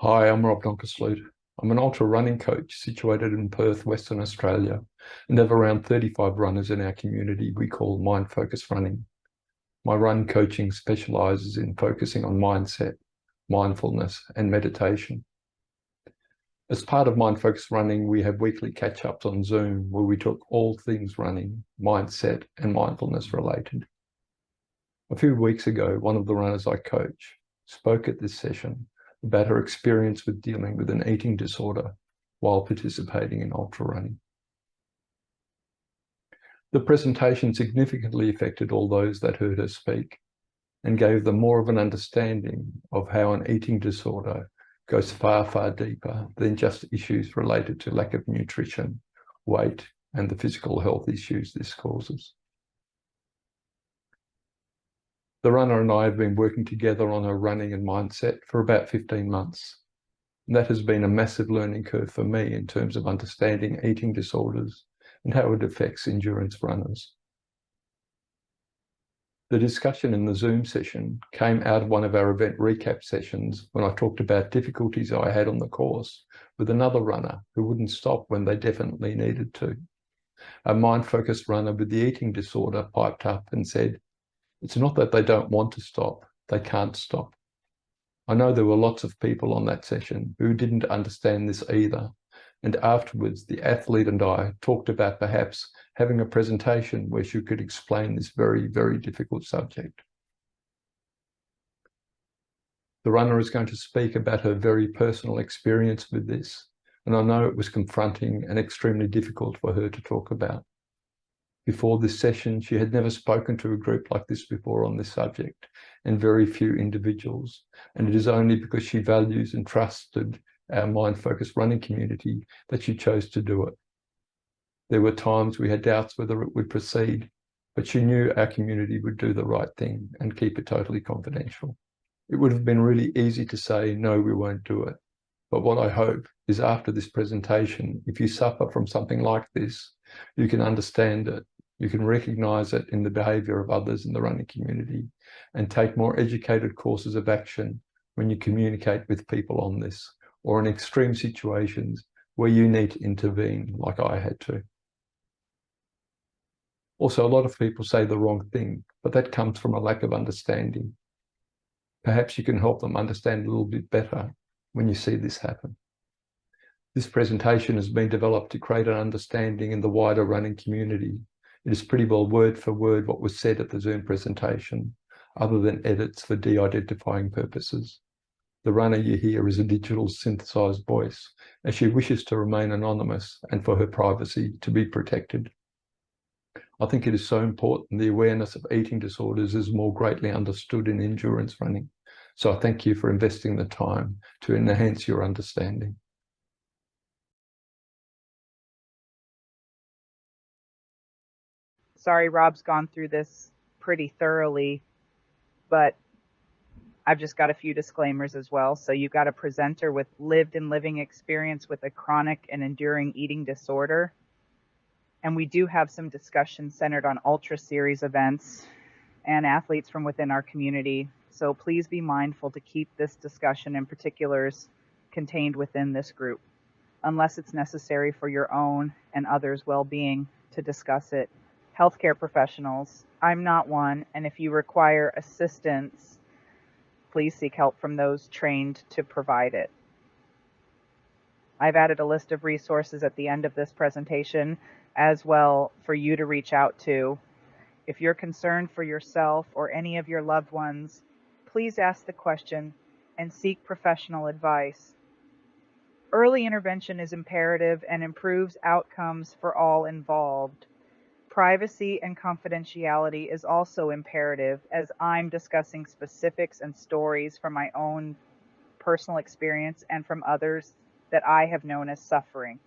Hi, I'm Rob Donkersloot. I'm an ultra running coach situated in Perth, Western Australia, and have around 35 runners in our community we call Mind Focused Running. My run coaching specializes in focusing on mindset, mindfulness, and meditation. As part of Mind Focused Running, we have weekly catch-ups on Zoom where we talk all things running, mindset, and mindfulness related. A few weeks ago, one of the runners I coach spoke at this session about her experience with dealing with an eating disorder while participating in ultra running. The presentation significantly affected all those that heard her speak and gave them more of an understanding of how an eating disorder goes far, far deeper than just issues related to lack of nutrition, weight, and the physical health issues this causes. The runner and I have been working together on her running and mindset for about 15 months. And that has been a massive learning curve for me in terms of understanding eating disorders and how it affects endurance runners. The discussion in the Zoom session came out of one of our event recap sessions when I talked about difficulties I had on the course with another runner who wouldn't stop when they definitely needed to. A mind-focused runner with the eating disorder piped up and said, "It's not that they don't want to stop, they can't stop." I know there were lots of people on that session who didn't understand this either. And afterwards, the athlete and I talked about perhaps having a presentation where she could explain this very, very difficult subject. The runner is going to speak about her very personal experience with this, and I know it was confronting and extremely difficult for her to talk about. Before this session, she had never spoken to a group like this before on this subject, and very few individuals. And it is only because she values and trusted our mind-focused running community that she chose to do it. There were times we had doubts whether it would proceed, but she knew our community would do the right thing and keep it totally confidential. It would have been really easy to say, no, we won't do it. But what I hope is after this presentation, if you suffer from something like this, you can understand it. You can recognize it in the behavior of others in the running community and take more educated courses of action when you communicate with people on this or in extreme situations where you need to intervene like I had to. Also, a lot of people say the wrong thing, but that comes from a lack of understanding. Perhaps you can help them understand a little bit better when you see this happen. This presentation has been developed to create an understanding in the wider running community. It is pretty well word for word what was said at the Zoom presentation, other than edits for de-identifying purposes. The runner you hear is a digital synthesized voice, as she wishes to remain anonymous and for her privacy to be protected. I think it is so important the awareness of eating disorders is more greatly understood in endurance running. So I thank you for investing the time to enhance your understanding. Sorry, Rob's gone through this pretty thoroughly, but I've just got a few disclaimers as well. So you've got a presenter with lived and living experience with a chronic and enduring eating disorder. And we do have some discussion centered on ultra series events and athletes from within our community. So please be mindful to keep this discussion in particulars contained within this group, unless it's necessary for your own and others' well-being to discuss it. Healthcare professionals, I'm not one, and if you require assistance, please seek help from those trained to provide it. I've added a list of resources at the end of this presentation as well for you to reach out to. If you're concerned for yourself or any of your loved ones, please ask the question and seek professional advice. Early intervention is imperative and improves outcomes for all involved. Privacy and confidentiality is also imperative, as I'm discussing specifics and stories from my own personal experience and from others that I have known as suffering.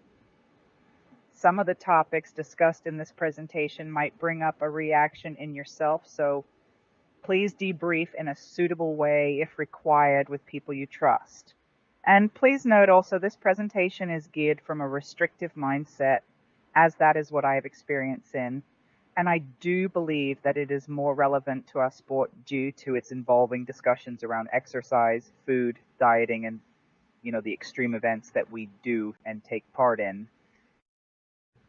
Some of the topics discussed in this presentation might bring up a reaction in yourself, so please debrief in a suitable way if required with people you trust. And please note also this presentation is geared from a restrictive mindset, as that is what I have experience in. And I do believe that it is more relevant to our sport due to its involving discussions around exercise, food, dieting, and the extreme events that we do and take part in.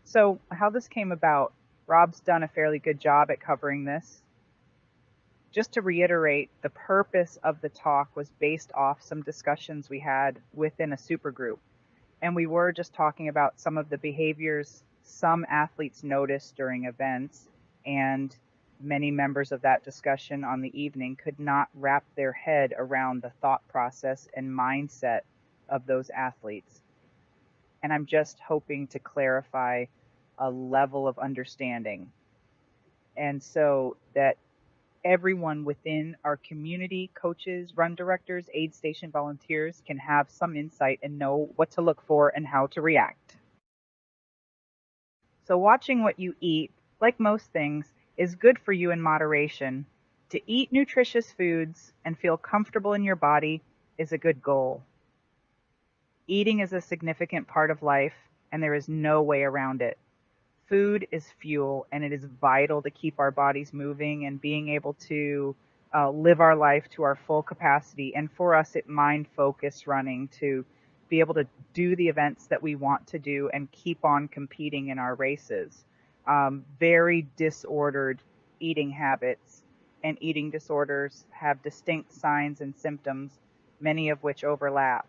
So how this came about, Rob's done a fairly good job at covering this. Just to reiterate, the purpose of the talk was based off some discussions we had within a supergroup. And we were just talking about some of the behaviors some athletes noticed during events, and many members of that discussion on the evening could not wrap their head around the thought process and mindset of those athletes. And I'm just hoping to clarify a level of understanding. And so that everyone within our community, coaches, run directors, aid station volunteers, can have some insight and know what to look for and how to react. So watching what you eat, like most things, is good for you in moderation. To eat nutritious foods and feel comfortable in your body is a good goal. Eating is a significant part of life, and there is no way around it. Food is fuel, and it is vital to keep our bodies moving and being able to live our life to our full capacity. And for us, it mind-focused running to be able to do the events that we want to do and keep on competing in our races. Very disordered eating habits and eating disorders have distinct signs and symptoms, many of which overlap.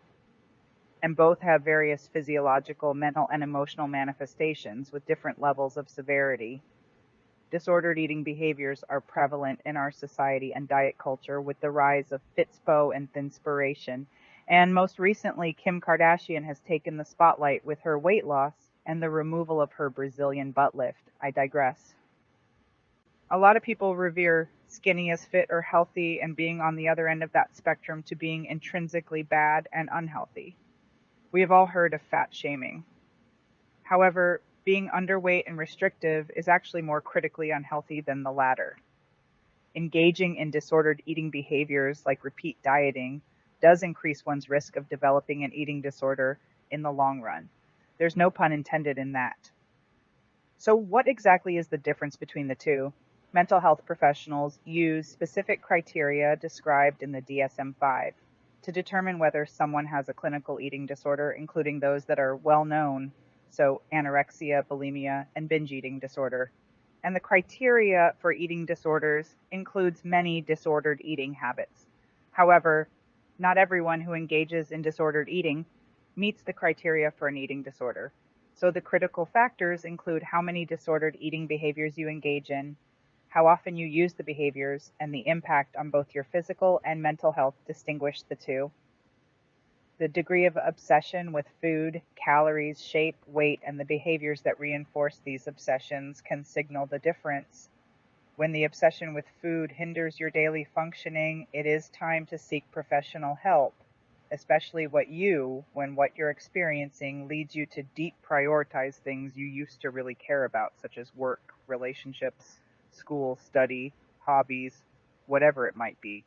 And both have various physiological, mental, and emotional manifestations with different levels of severity. Disordered eating behaviors are prevalent in our society and diet culture with the rise of Fitspo and Thinspiration. And most recently, Kim Kardashian has taken the spotlight with her weight loss and the removal of her Brazilian butt lift. I digress. A lot of people revere skinny as fit or healthy, and being on the other end of that spectrum to being intrinsically bad and unhealthy. We have all heard of fat shaming. However, being underweight and restrictive is actually more critically unhealthy than the latter. Engaging in disordered eating behaviors like repeat dieting does increase one's risk of developing an eating disorder in the long run. There's no pun intended in that. So what exactly is the difference between the two? Mental health professionals use specific criteria described in the DSM-5 to determine whether someone has a clinical eating disorder, including those that are well known, so anorexia, bulimia, and binge eating disorder. And the criteria for eating disorders includes many disordered eating habits. However, not everyone who engages in disordered eating meets the criteria for an eating disorder. So the critical factors include how many disordered eating behaviors you engage in, how often you use the behaviors, and the impact on both your physical and mental health distinguish the two. The degree of obsession with food, calories, shape, weight, and the behaviors that reinforce these obsessions can signal the difference. When the obsession with food hinders your daily functioning, it is time to seek professional help, especially when what you're experiencing leads you to deep prioritize things you used to really care about, such as work, relationships, school, study, hobbies, whatever it might be.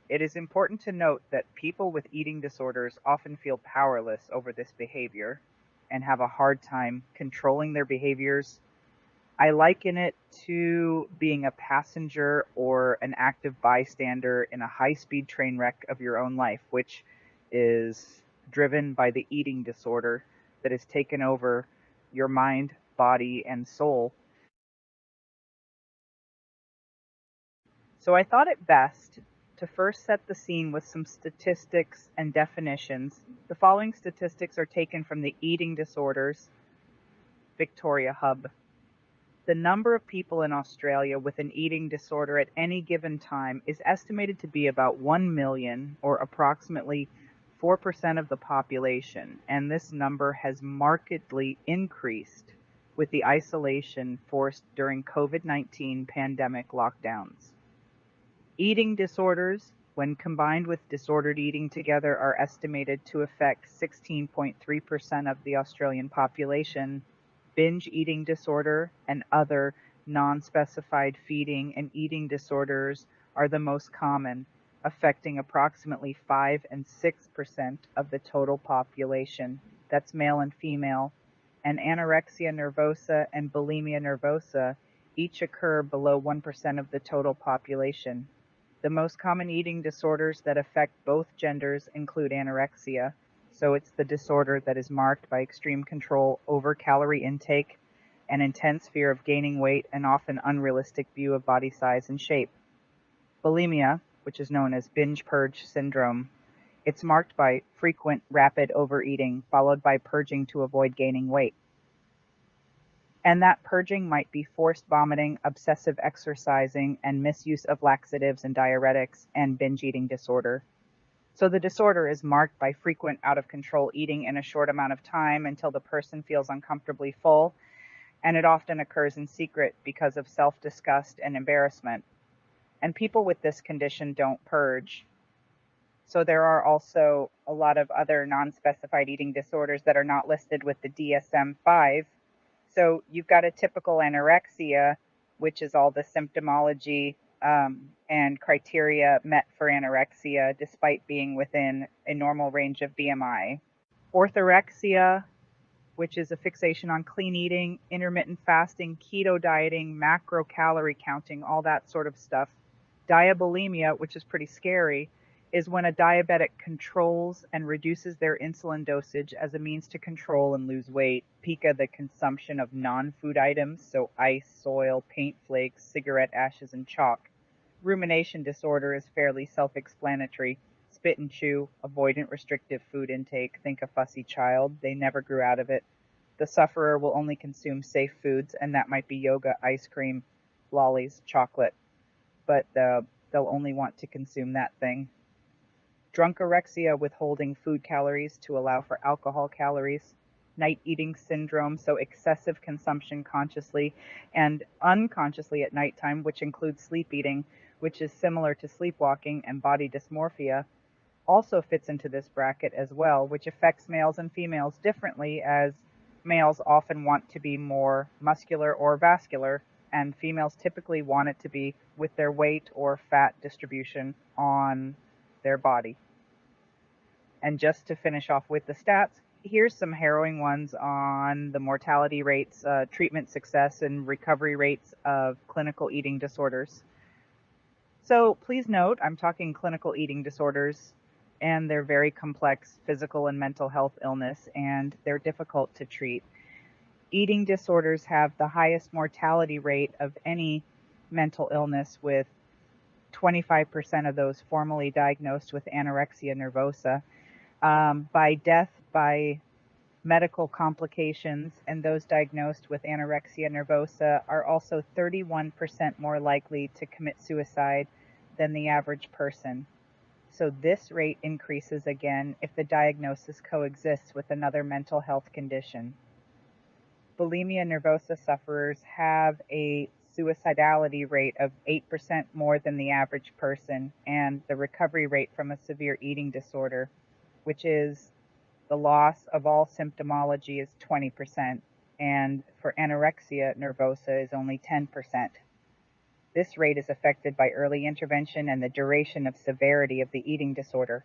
It is important to note that people with eating disorders often feel powerless over this behavior and have a hard time controlling their behaviors. I liken it to being a passenger or an active bystander in a high-speed train wreck of your own life, which is driven by the eating disorder that has taken over your mind, body, and soul. So I thought it best to first set the scene with some statistics and definitions. The following statistics are taken from the Eating Disorders Victoria Hub. The number of people in Australia with an eating disorder at any given time is estimated to be about 1 million, or approximately 4% of the population, and this number has markedly increased with the isolation forced during COVID-19 pandemic lockdowns. Eating disorders, when combined with disordered eating together, are estimated to affect 16.3% of the Australian population. Binge eating disorder and other non-specified feeding and eating disorders are the most common, affecting approximately 5 and 6% of the total population. That's male and female. And anorexia nervosa and bulimia nervosa each occur below 1% of the total population. The most common eating disorders that affect both genders include anorexia, So it's the disorder that is marked by extreme control over calorie intake, an intense fear of gaining weight, and often unrealistic view of body size and shape. Bulimia, which is known as binge purge syndrome, it's marked by frequent, rapid overeating, followed by purging to avoid gaining weight. And that purging might be forced vomiting, obsessive exercising, and misuse of laxatives and diuretics, and binge eating disorder. So the disorder is marked by frequent out-of-control eating in a short amount of time until the person feels uncomfortably full, and it often occurs in secret because of self-disgust and embarrassment. And people with this condition don't purge. So there are also a lot of other non-specified eating disorders that are not listed with the DSM-5. So you've got a typical anorexia, which is all the symptomology and criteria met for anorexia despite being within a normal range of BMI. Orthorexia, which is a fixation on clean eating, intermittent fasting, keto dieting, macro calorie counting, all that sort of stuff. Diabulimia, which is pretty scary, is when a diabetic controls and reduces their insulin dosage as a means to control and lose weight. Pica, the consumption of non-food items, so ice, soil, paint flakes, cigarette ashes, and chalk. Rumination disorder is fairly self-explanatory. Spit and chew, avoidant restrictive food intake, think a fussy child, they never grew out of it. The sufferer will only consume safe foods, and that might be yoga, ice cream, lollies, chocolate, but they'll only want to consume that thing. Drunkorexia, withholding food calories to allow for alcohol calories. Night eating syndrome, so excessive consumption consciously and unconsciously at nighttime, which includes sleep eating, which is similar to sleepwalking, and body dysmorphia also fits into this bracket as well, which affects males and females differently, as males often want to be more muscular or vascular, and females typically want it to be with their weight or fat distribution on their body. And just to finish off with the stats, here's some harrowing ones on the mortality rates, treatment success, and recovery rates of clinical eating disorders. So please note, I'm talking clinical eating disorders, and they're very complex physical and mental health illness, and they're difficult to treat. Eating disorders have the highest mortality rate of any mental illness, with 25% of those formally diagnosed with anorexia nervosa. By death, by medical complications, and those diagnosed with anorexia nervosa are also 31% more likely to commit suicide than the average person. So this rate increases again if the diagnosis coexists with another mental health condition. Bulimia nervosa sufferers have a suicidality rate of 8% more than the average person, and the recovery rate from a severe eating disorder, which is the loss of all symptomology, is 20%, and for anorexia nervosa is only 10%. This rate is affected by early intervention and the duration of severity of the eating disorder.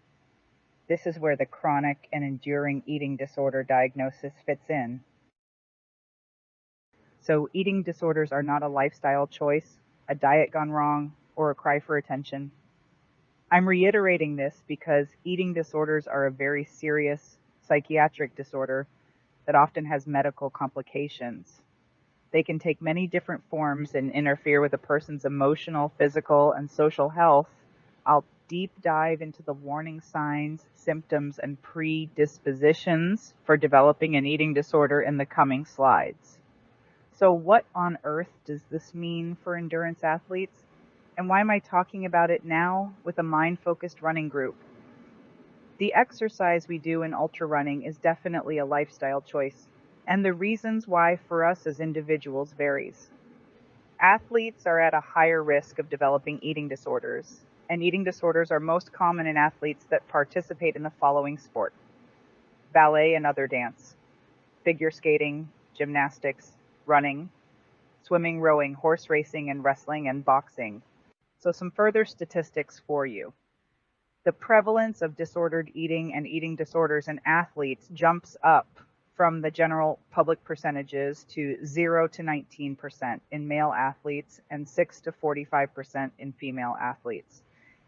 This is where the chronic and enduring eating disorder diagnosis fits in. So eating disorders are not a lifestyle choice, a diet gone wrong, or a cry for attention. I'm reiterating this because eating disorders are a very serious psychiatric disorder that often has medical complications. They can take many different forms and interfere with a person's emotional, physical, and social health. I'll deep dive into the warning signs, symptoms, and predispositions for developing an eating disorder in the coming slides. So what on earth does this mean for endurance athletes? And why am I talking about it now with a mind-focused running group? The exercise we do in ultra running is definitely a lifestyle choice, and the reasons why for us as individuals varies. Athletes are at a higher risk of developing eating disorders, and eating disorders are most common in athletes that participate in the following sport: ballet and other dance, figure skating, gymnastics, running, swimming, rowing, horse racing, and wrestling, and boxing. So some further statistics for you. The prevalence of disordered eating and eating disorders in athletes jumps up from the general public percentages to 0 to 19% in male athletes and 6 to 45% in female athletes.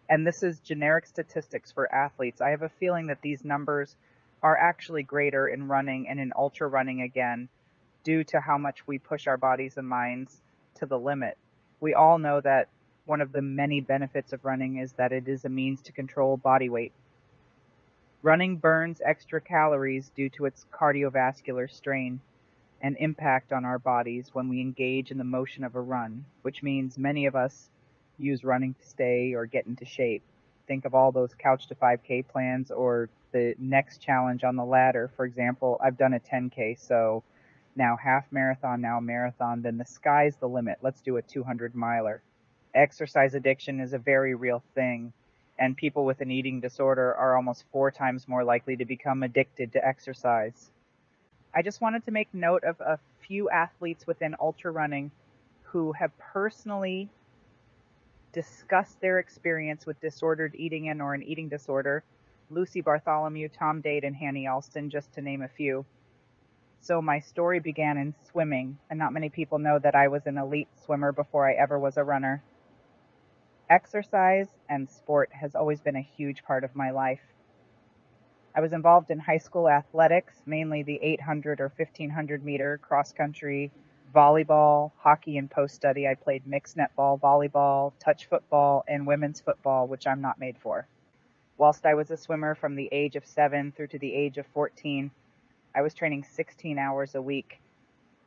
And this is generic statistics for athletes. I have a feeling that these numbers are actually greater in running and in ultra running again, due to how much we push our bodies and minds to the limit. We all know that one of the many benefits of running is that it is a means to control body weight. Running burns extra calories due to its cardiovascular strain and impact on our bodies when we engage in the motion of a run, which means many of us use running to stay or get into shape. Think of all those couch to 5K plans or the next challenge on the ladder. For example, I've done a 10K, so now half marathon, now marathon, then the sky's the limit. Let's do a 200 miler. Exercise addiction is a very real thing, and people with an eating disorder are almost 4 times more likely to become addicted to exercise. I just wanted to make note of a few athletes within ultra running who have personally discussed their experience with disordered eating and or an eating disorder. Lucy Bartholomew, Tom Dade, and Hanny Alston, just to name a few. So my story began in swimming, and not many people know that I was an elite swimmer before I ever was a runner. Exercise and sport has always been a huge part of my life. I was involved in high school athletics, mainly the 800 or 1500 meter cross country, volleyball, hockey, and post-study. I played mixed netball, volleyball, touch football, and women's football, which I'm not made for. Whilst I was a swimmer from the age of 7 through to the age of 14, I was training 16 hours a week,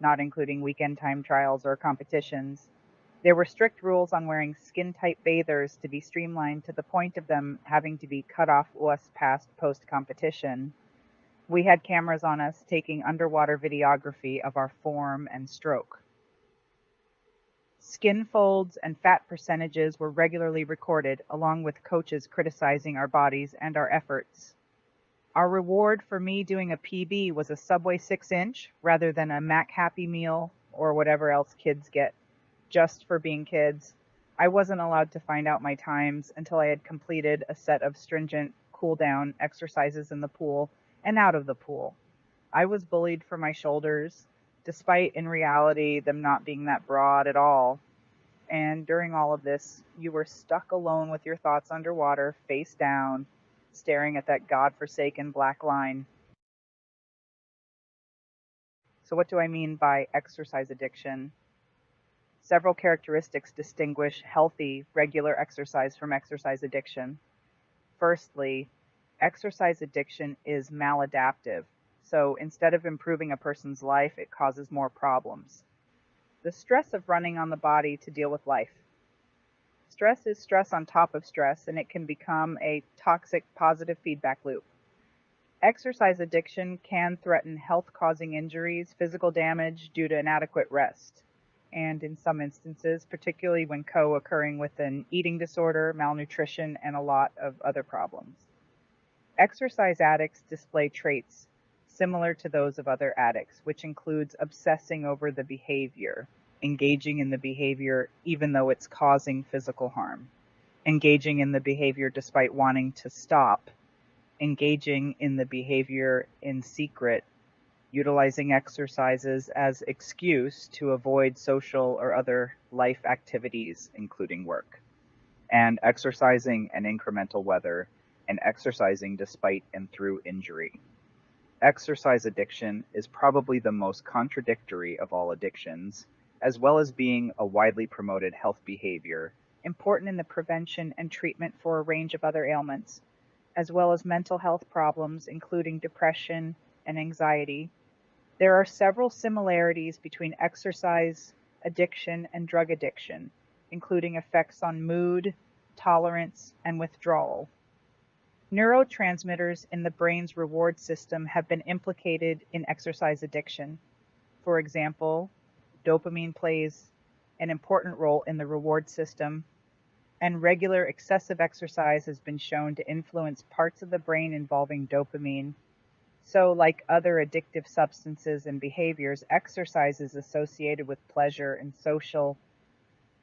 not including weekend time trials or competitions. There were strict rules on wearing skin-tight bathers to be streamlined to the point of them having to be cut off us past post-competition. We had cameras on us taking underwater videography of our form and stroke. Skin folds and fat percentages were regularly recorded, along with coaches criticizing our bodies and our efforts. Our reward for me doing a PB was a Subway 6-inch rather than a Mac Happy Meal or whatever else kids get, just for being kids. I wasn't allowed to find out my times until I had completed a set of stringent cool-down exercises in the pool and out of the pool. I was bullied for my shoulders, despite in reality them not being that broad at all. And during all of this, you were stuck alone with your thoughts underwater, face down, staring at that godforsaken black line. So what do I mean by exercise addiction? Several characteristics distinguish healthy, regular exercise from exercise addiction. Firstly, exercise addiction is maladaptive. So instead of improving a person's life, it causes more problems. The stress of running on the body to deal with life. Stress is stress on top of stress, and it can become a toxic positive feedback loop. Exercise addiction can threaten health-causing injuries, physical damage due to inadequate rest, and in some instances, particularly when co-occurring with an eating disorder, malnutrition, and a lot of other problems. Exercise addicts display traits similar to those of other addicts, which includes obsessing over the behavior, engaging in the behavior even though it's causing physical harm, engaging in the behavior despite wanting to stop, engaging in the behavior in secret, utilizing exercises as excuse to avoid social or other life activities, including work, and exercising in incremental weather, and exercising despite and through injury. Exercise addiction is probably the most contradictory of all addictions, as well as being a widely promoted health behavior, important in the prevention and treatment for a range of other ailments, as well as mental health problems, including depression and anxiety. There are several similarities between exercise addiction and drug addiction, including effects on mood, tolerance, and withdrawal. Neurotransmitters in the brain's reward system have been implicated in exercise addiction. For example, dopamine plays an important role in the reward system, and regular excessive exercise has been shown to influence parts of the brain involving dopamine. So, like other addictive substances and behaviors, exercise is associated with pleasure and social,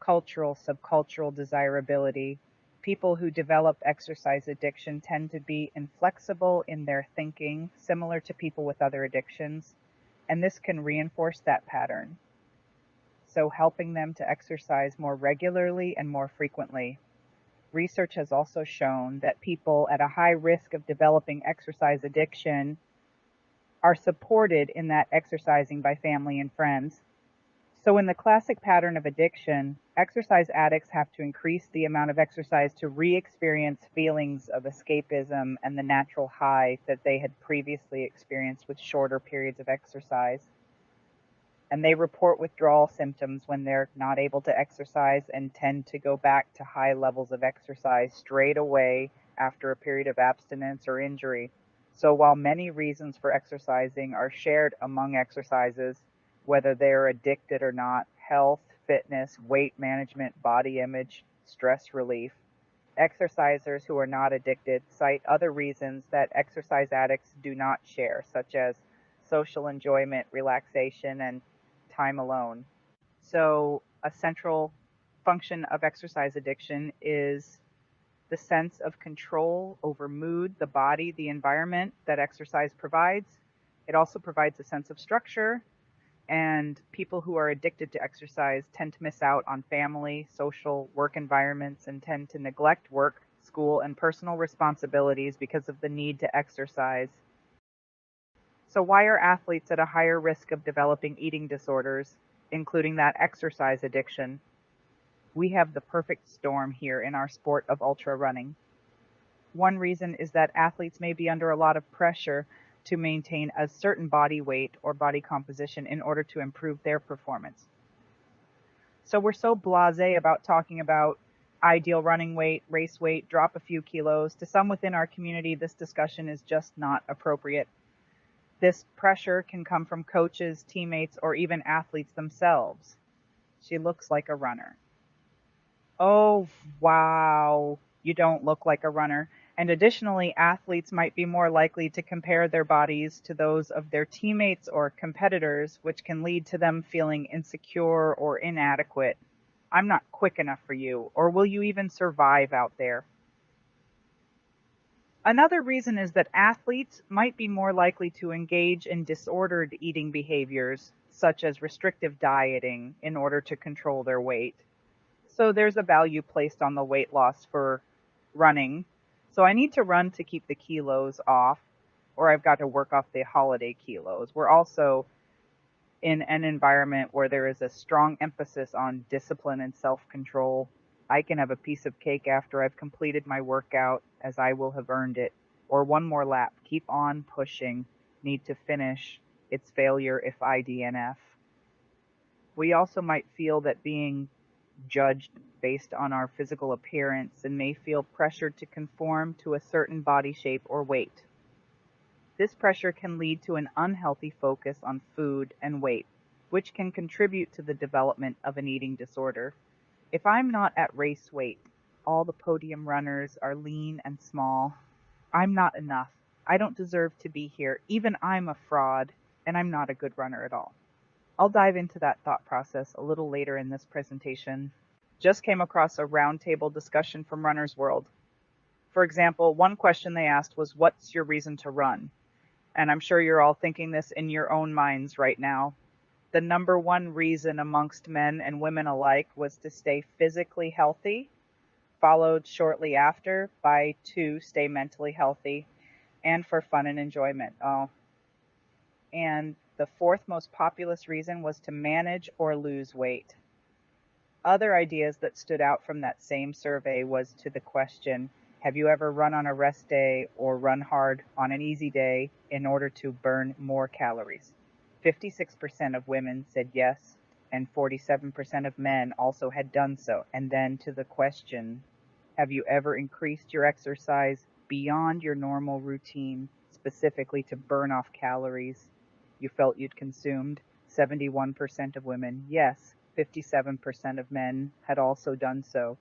cultural, subcultural desirability. People who develop exercise addiction tend to be inflexible in their thinking, similar to people with other addictions, and this can reinforce that pattern. So helping them to exercise more regularly and more frequently. Research has also shown that people at a high risk of developing exercise addiction are supported in that exercising by family and friends. So in the classic pattern of addiction, exercise addicts have to increase the amount of exercise to re-experience feelings of escapism and the natural high that they had previously experienced with shorter periods of exercise. And they report withdrawal symptoms when they're not able to exercise and tend to go back to high levels of exercise straight away after a period of abstinence or injury. So while many reasons for exercising are shared among exercises, whether they're addicted or not, health, fitness, weight management, body image, stress relief, exercisers who are not addicted cite other reasons that exercise addicts do not share, such as social enjoyment, relaxation, and time alone. So a central function of exercise addiction is the sense of control over mood, the body, the environment that exercise provides. It also provides a sense of structure, and people who are addicted to exercise tend to miss out on family, social, work environments, and tend to neglect work, school, and personal responsibilities because of the need to exercise. So why are athletes at a higher risk of developing eating disorders, including that exercise addiction? We have the perfect storm here in our sport of ultra running. One reason is that athletes may be under a lot of pressure to maintain a certain body weight or body composition in order to improve their performance. So we're so blasé about talking about ideal running weight, race weight, drop a few kilos. To some within our community, this discussion is just not appropriate. This pressure can come from coaches, teammates, or even athletes themselves. She looks like a runner. Oh, wow, you don't look like a runner. And additionally, athletes might be more likely to compare their bodies to those of their teammates or competitors, which can lead to them feeling insecure or inadequate. I'm not quick enough for you, or will you even survive out there? Another reason is that athletes might be more likely to engage in disordered eating behaviors, such as restrictive dieting, in order to control their weight. So there's a value placed on the weight loss for running. So I need to run to keep the kilos off, or I've got to work off the holiday kilos. We're also in an environment where there is a strong emphasis on discipline and self-control. I can have a piece of cake after I've completed my workout, as I will have earned it. Or one more lap. Keep on pushing. Need to finish. It's failure if I DNF. We also might feel that being judged based on our physical appearance and may feel pressured to conform to a certain body shape or weight. This pressure can lead to an unhealthy focus on food and weight, which can contribute to the development of an eating disorder. If I'm not at race weight, all the podium runners are lean and small. I'm not enough. I don't deserve to be here. Even I'm a fraud, and I'm not a good runner at all. I'll dive into that thought process a little later in this presentation. Just came across a roundtable discussion from Runner's World. For example, one question they asked was, what's your reason to run? And I'm sure you're all thinking this in your own minds right now. The number one reason amongst men and women alike was to stay physically healthy, followed shortly after by to stay mentally healthy, and for fun and enjoyment. And the fourth most populous reason was to manage or lose weight. Other ideas that stood out from that same survey was to the question, have you ever run on a rest day or run hard on an easy day in order to burn more calories? 56% of women said yes, and 47% of men also had done so. And then to the question, have you ever increased your exercise beyond your normal routine, specifically to burn off calories you felt you'd consumed? 71% of women, yes. 57% of men had also done so.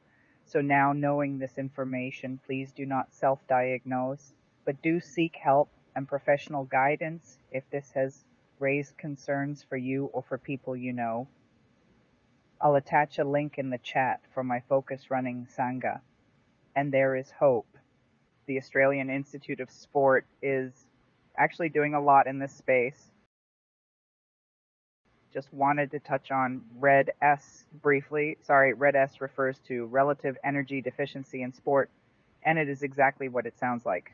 So now, knowing this information, please do not self-diagnose, but do seek help and professional guidance if this has raised concerns for you or for people you know. I'll attach a link in the chat for my Focus Running Sangha. And there is hope. The Australian Institute of Sport is actually doing a lot in this space. Just wanted to touch on red S briefly. Sorry, red S refers to relative energy deficiency in sport, and it is exactly what it sounds like.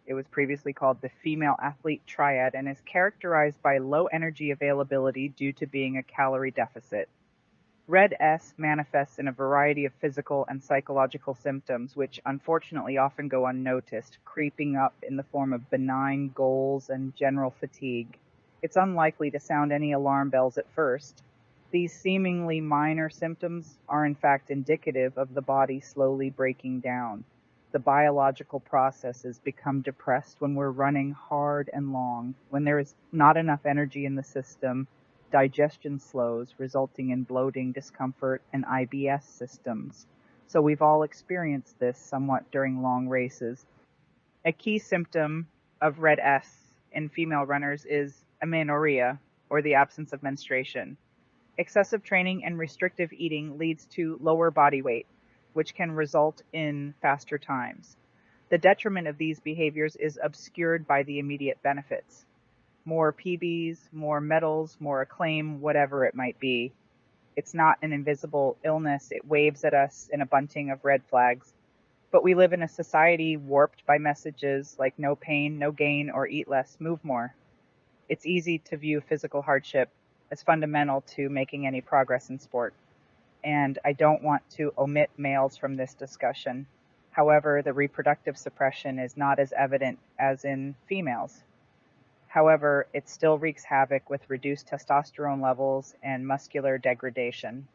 It was previously called the female athlete triad and is characterized by low energy availability due to being a calorie deficit. Red S manifests in a variety of physical and psychological symptoms, which unfortunately often go unnoticed, creeping up in the form of benign goals and general fatigue. It's unlikely to sound any alarm bells at first. These seemingly minor symptoms are in fact indicative of the body slowly breaking down. The biological processes become depressed when we're running hard and long, when there is not enough energy in the system. Digestion slows, resulting in bloating, discomfort, and IBS systems. So we've all experienced this somewhat during long races. A key symptom of red S in female runners is amenorrhea, or the absence of menstruation. Excessive training and restrictive eating leads to lower body weight, which can result in faster times. The detriment of these behaviors is obscured by the immediate benefits. More PBs, more medals, more acclaim, whatever it might be. It's not an invisible illness. It waves at us in a bunting of red flags. But we live in a society warped by messages like no pain, no gain, or eat less, move more. It's easy to view physical hardship as fundamental to making any progress in sport. And I don't want to omit males from this discussion. However, the reproductive suppression is not as evident as in females. However, it still wreaks havoc with reduced testosterone levels and muscular degradation.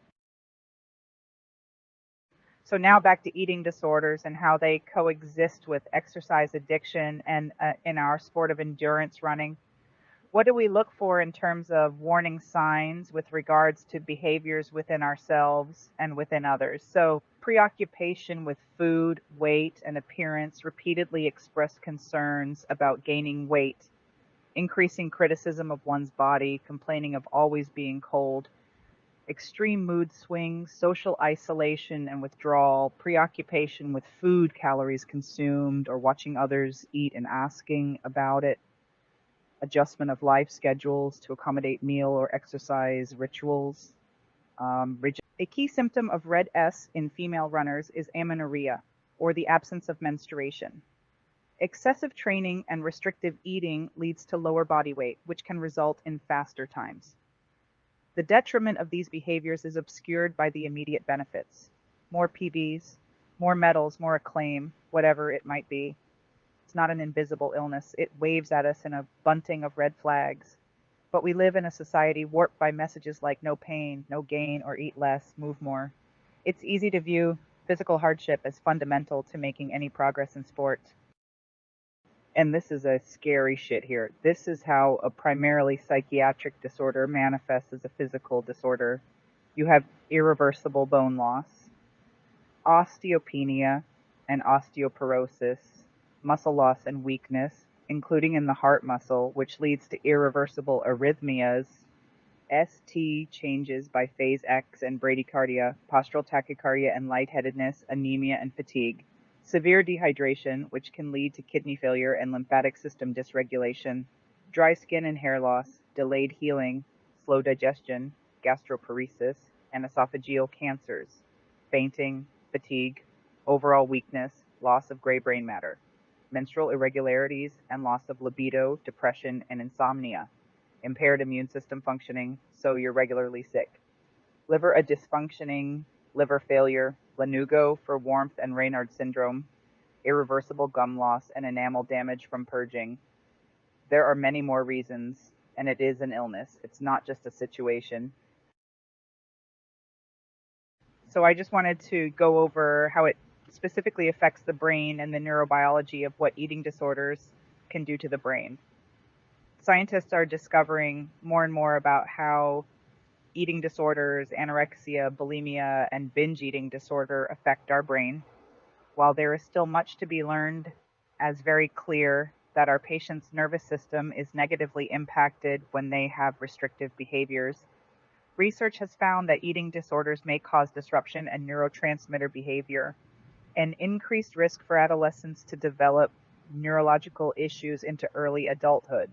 So now back to eating disorders and how they coexist with exercise addiction and in our sport of endurance running. What do we look for in terms of warning signs with regards to behaviors within ourselves and within others? So preoccupation with food, weight, and appearance, repeatedly expressed concerns about gaining weight, increasing criticism of one's body, complaining of always being cold, extreme mood swings, social isolation and withdrawal, preoccupation with food, calories consumed, or watching others eat and asking about it, adjustment of life schedules to accommodate meal or exercise rituals. A key symptom of red S in female runners is amenorrhea, or the absence of menstruation. Excessive training and restrictive eating leads to lower body weight, which can result in faster times. The detriment of these behaviors is obscured by the immediate benefits. More PBs, more medals, more acclaim, whatever it might be. It's not an invisible illness. It waves at us in a bunting of red flags. But we live in a society warped by messages like no pain, no gain, or eat less, move more. It's easy to view physical hardship as fundamental to making any progress in sport. And this is a scary shit here. This is how a primarily psychiatric disorder manifests as a physical disorder. You have irreversible bone loss, osteopenia and osteoporosis, muscle loss and weakness, including in the heart muscle, which leads to irreversible arrhythmias, ST changes by phase X and bradycardia, postural tachycardia and lightheadedness, anemia and fatigue, severe dehydration, which can lead to kidney failure and lymphatic system dysregulation, dry skin and hair loss, delayed healing, slow digestion, gastroparesis, and esophageal cancers, fainting, fatigue, overall weakness, loss of gray brain matter, menstrual irregularities and loss of libido, depression, and insomnia, impaired immune system functioning, so you're regularly sick, liver a dysfunctioning liver failure, lanugo for warmth and Raynaud syndrome, irreversible gum loss, and enamel damage from purging. There are many more reasons, and it is an illness. It's not just a situation. So I just wanted to go over how it specifically affects the brain and the neurobiology of what eating disorders can do to the brain. Scientists are discovering more and more about how eating disorders, anorexia, bulimia, and binge eating disorder affect our brain. While there is still much to be learned, as very clear that our patient's nervous system is negatively impacted when they have restrictive behaviors, research has found that eating disorders may cause disruption in neurotransmitter behavior, an increased risk for adolescents to develop neurological issues into early adulthood.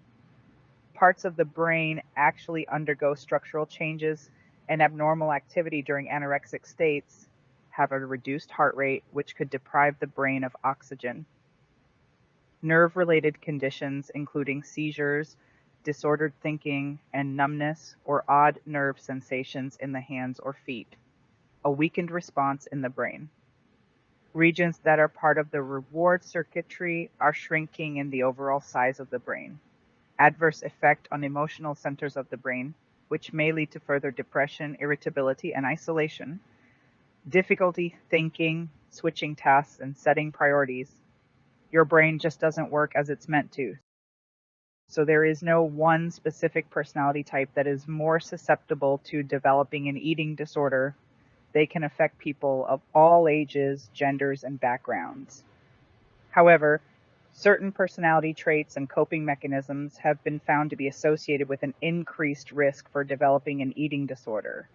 Parts of the brain actually undergo structural changes, and abnormal activity during anorexic states have a reduced heart rate, which could deprive the brain of oxygen. nerve-related conditions including seizures, disordered thinking, and numbness or odd nerve sensations in the hands or feet, a weakened response in the brain. Regions that are part of the reward circuitry are shrinking in the overall size of the brain. Adverse effect on emotional centers of the brain, which may lead to further depression, irritability, and isolation. Difficulty thinking, switching tasks, and setting priorities. Your brain just doesn't work as it's meant to. So there is no one specific personality type that is more susceptible to developing an eating disorder. They can affect people of all ages, genders, and backgrounds. However, certain personality traits and coping mechanisms have been found to be associated with an increased risk for developing an eating disorder.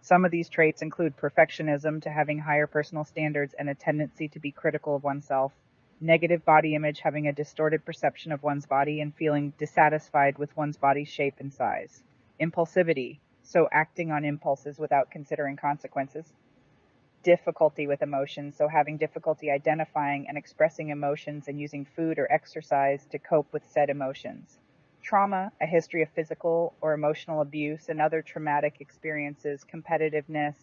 Some of these traits include perfectionism to having higher personal standards and a tendency to be critical of oneself, negative body image, having a distorted perception of one's body and feeling dissatisfied with one's body shape and size, impulsivity, so acting on impulses without considering consequences, difficulty with emotions, so having difficulty identifying and expressing emotions and using food or exercise to cope with said emotions. Trauma, a history of physical or emotional abuse and other traumatic experiences, competitiveness,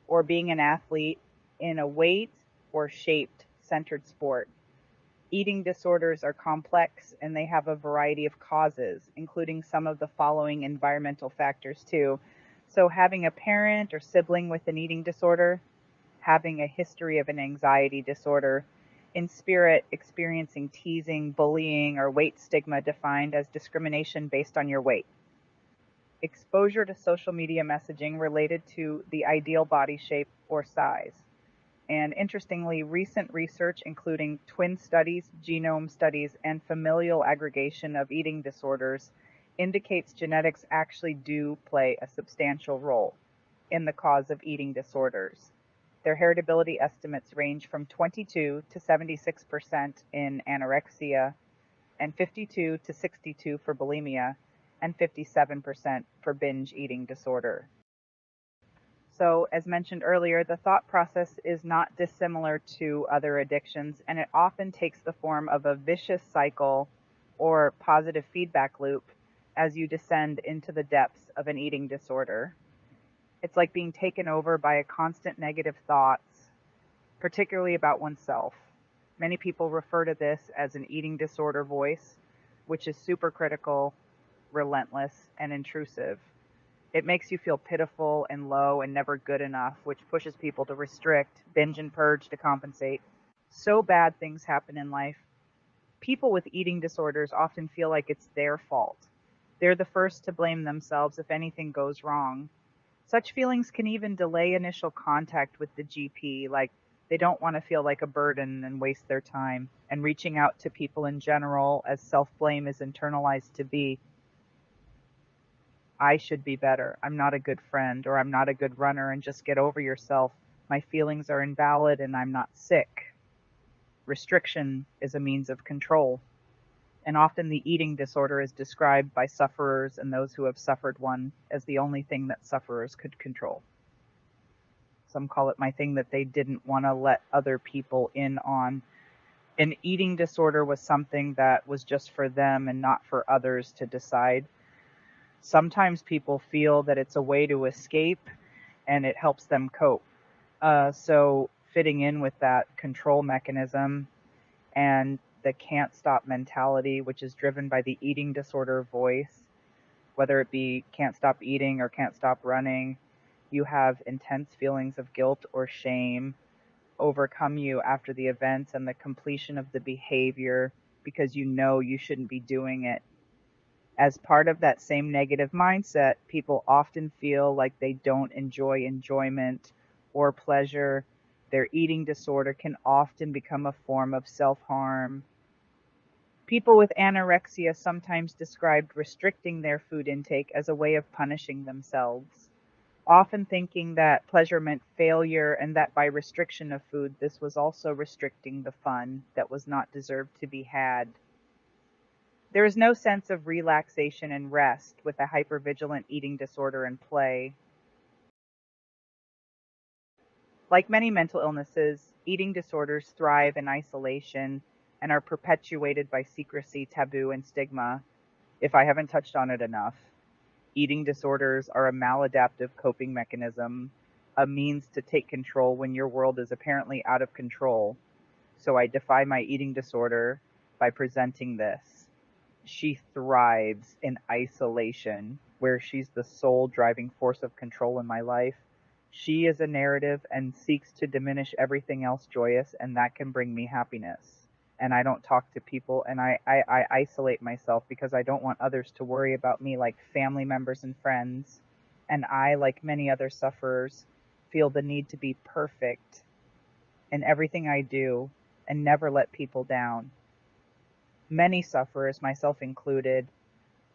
or being an athlete in a weight or shape-centered sport. Eating disorders are complex and they have a variety of causes, including some of the following environmental factors too. So having a parent or sibling with an eating disorder, having a history of an anxiety disorder, in spirit, experiencing teasing, bullying, or weight stigma defined as discrimination based on your weight. Exposure to social media messaging related to the ideal body shape or size. And interestingly, recent research, including twin studies, genome studies, and familial aggregation of eating disorders, indicates genetics actually do play a substantial role in the cause of eating disorders. Their heritability estimates range from 22 to 76% in anorexia, and 52 to 62 for bulimia, and 57% for binge eating disorder. So, as mentioned earlier, the thought process is not dissimilar to other addictions, and it often takes the form of a vicious cycle or positive feedback loop as you descend into the depths of an eating disorder. It's like being taken over by a constant negative thoughts, particularly about oneself. Many people refer to this as an eating disorder voice, which is super critical, relentless, and intrusive. It makes you feel pitiful and low and never good enough, which pushes people to restrict, binge and purge to compensate. So bad things happen in life. People with eating disorders often feel like it's their fault. They're the first to blame themselves if anything goes wrong. Such feelings can even delay initial contact with the GP, like they don't want to feel like a burden and waste their time, and reaching out to people in general, as self-blame is internalized to be. I should be better. I'm not a good friend, or I'm not a good runner, and just get over yourself. My feelings are invalid and I'm not sick. Restriction is a means of control. And often the eating disorder is described by sufferers and those who have suffered one as the only thing that sufferers could control. Some call it my thing that they didn't want to let other people in on. An eating disorder was something that was just for them and not for others to decide. Sometimes people feel that it's a way to escape and it helps them cope. So fitting in with that control mechanism and the can't stop mentality, which is driven by the eating disorder voice, whether it be can't stop eating or can't stop running, you have intense feelings of guilt or shame overcome you after the events and the completion of the behavior because you know you shouldn't be doing it. As part of that same negative mindset, people often feel like they don't enjoy enjoyment or pleasure. Their eating disorder can often become a form of self-harm. People with anorexia sometimes described restricting their food intake as a way of punishing themselves, often thinking that pleasure meant failure and that by restriction of food, this was also restricting the fun that was not deserved to be had. There is no sense of relaxation and rest with a hypervigilant eating disorder in play. Like many mental illnesses, eating disorders thrive in isolation and are perpetuated by secrecy, taboo, and stigma. If I haven't touched on it enough, eating disorders are a maladaptive coping mechanism, a means to take control when your world is apparently out of control. So I defy my eating disorder by presenting this. She thrives in isolation, where she's the sole driving force of control in my life. She is a narrative and seeks to diminish everything else joyous, and that can bring me happiness. And I don't talk to people, and I isolate myself because I don't want others to worry about me, like family members and friends. And I, like many other sufferers, feel the need to be perfect in everything I do and never let people down. Many sufferers, myself included,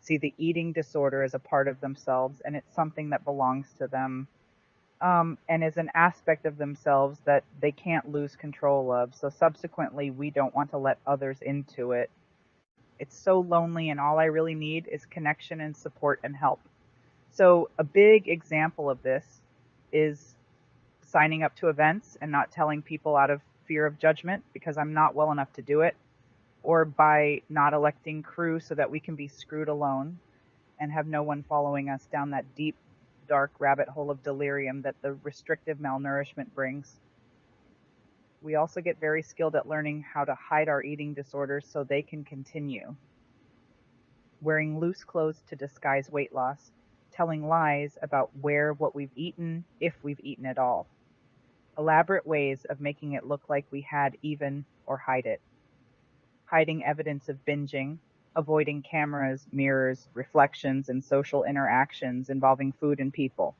see the eating disorder as a part of themselves, and it's something that belongs to them, and is an aspect of themselves that they can't lose control of. So subsequently, we don't want to let others into it. It's so lonely, and all I really need is connection and support and help. So a big example of this is signing up to events and not telling people out of fear of judgment because I'm not well enough to do it, or by not electing crew so that we can be screwed alone and have no one following us down that deep, dark rabbit hole of delirium that the restrictive malnourishment brings. We also get very skilled at learning how to hide our eating disorders so they can continue. Wearing loose clothes to disguise weight loss, telling lies about what we've eaten, if we've eaten at all. Elaborate ways of making it look like we had even or hide it. Hiding evidence of binging, avoiding cameras, mirrors, reflections, and social interactions involving food and people.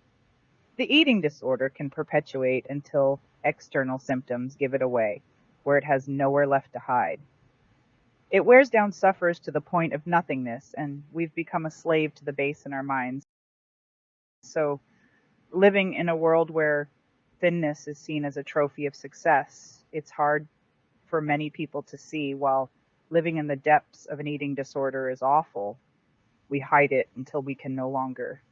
The eating disorder can perpetuate until external symptoms give it away, where it has nowhere left to hide. It wears down sufferers to the point of nothingness, and we've become a slave to the base in our minds. So, living in a world where thinness is seen as a trophy of success, it's hard for many people to see. While living in the depths of an eating disorder is awful, we hide it until we can no longer.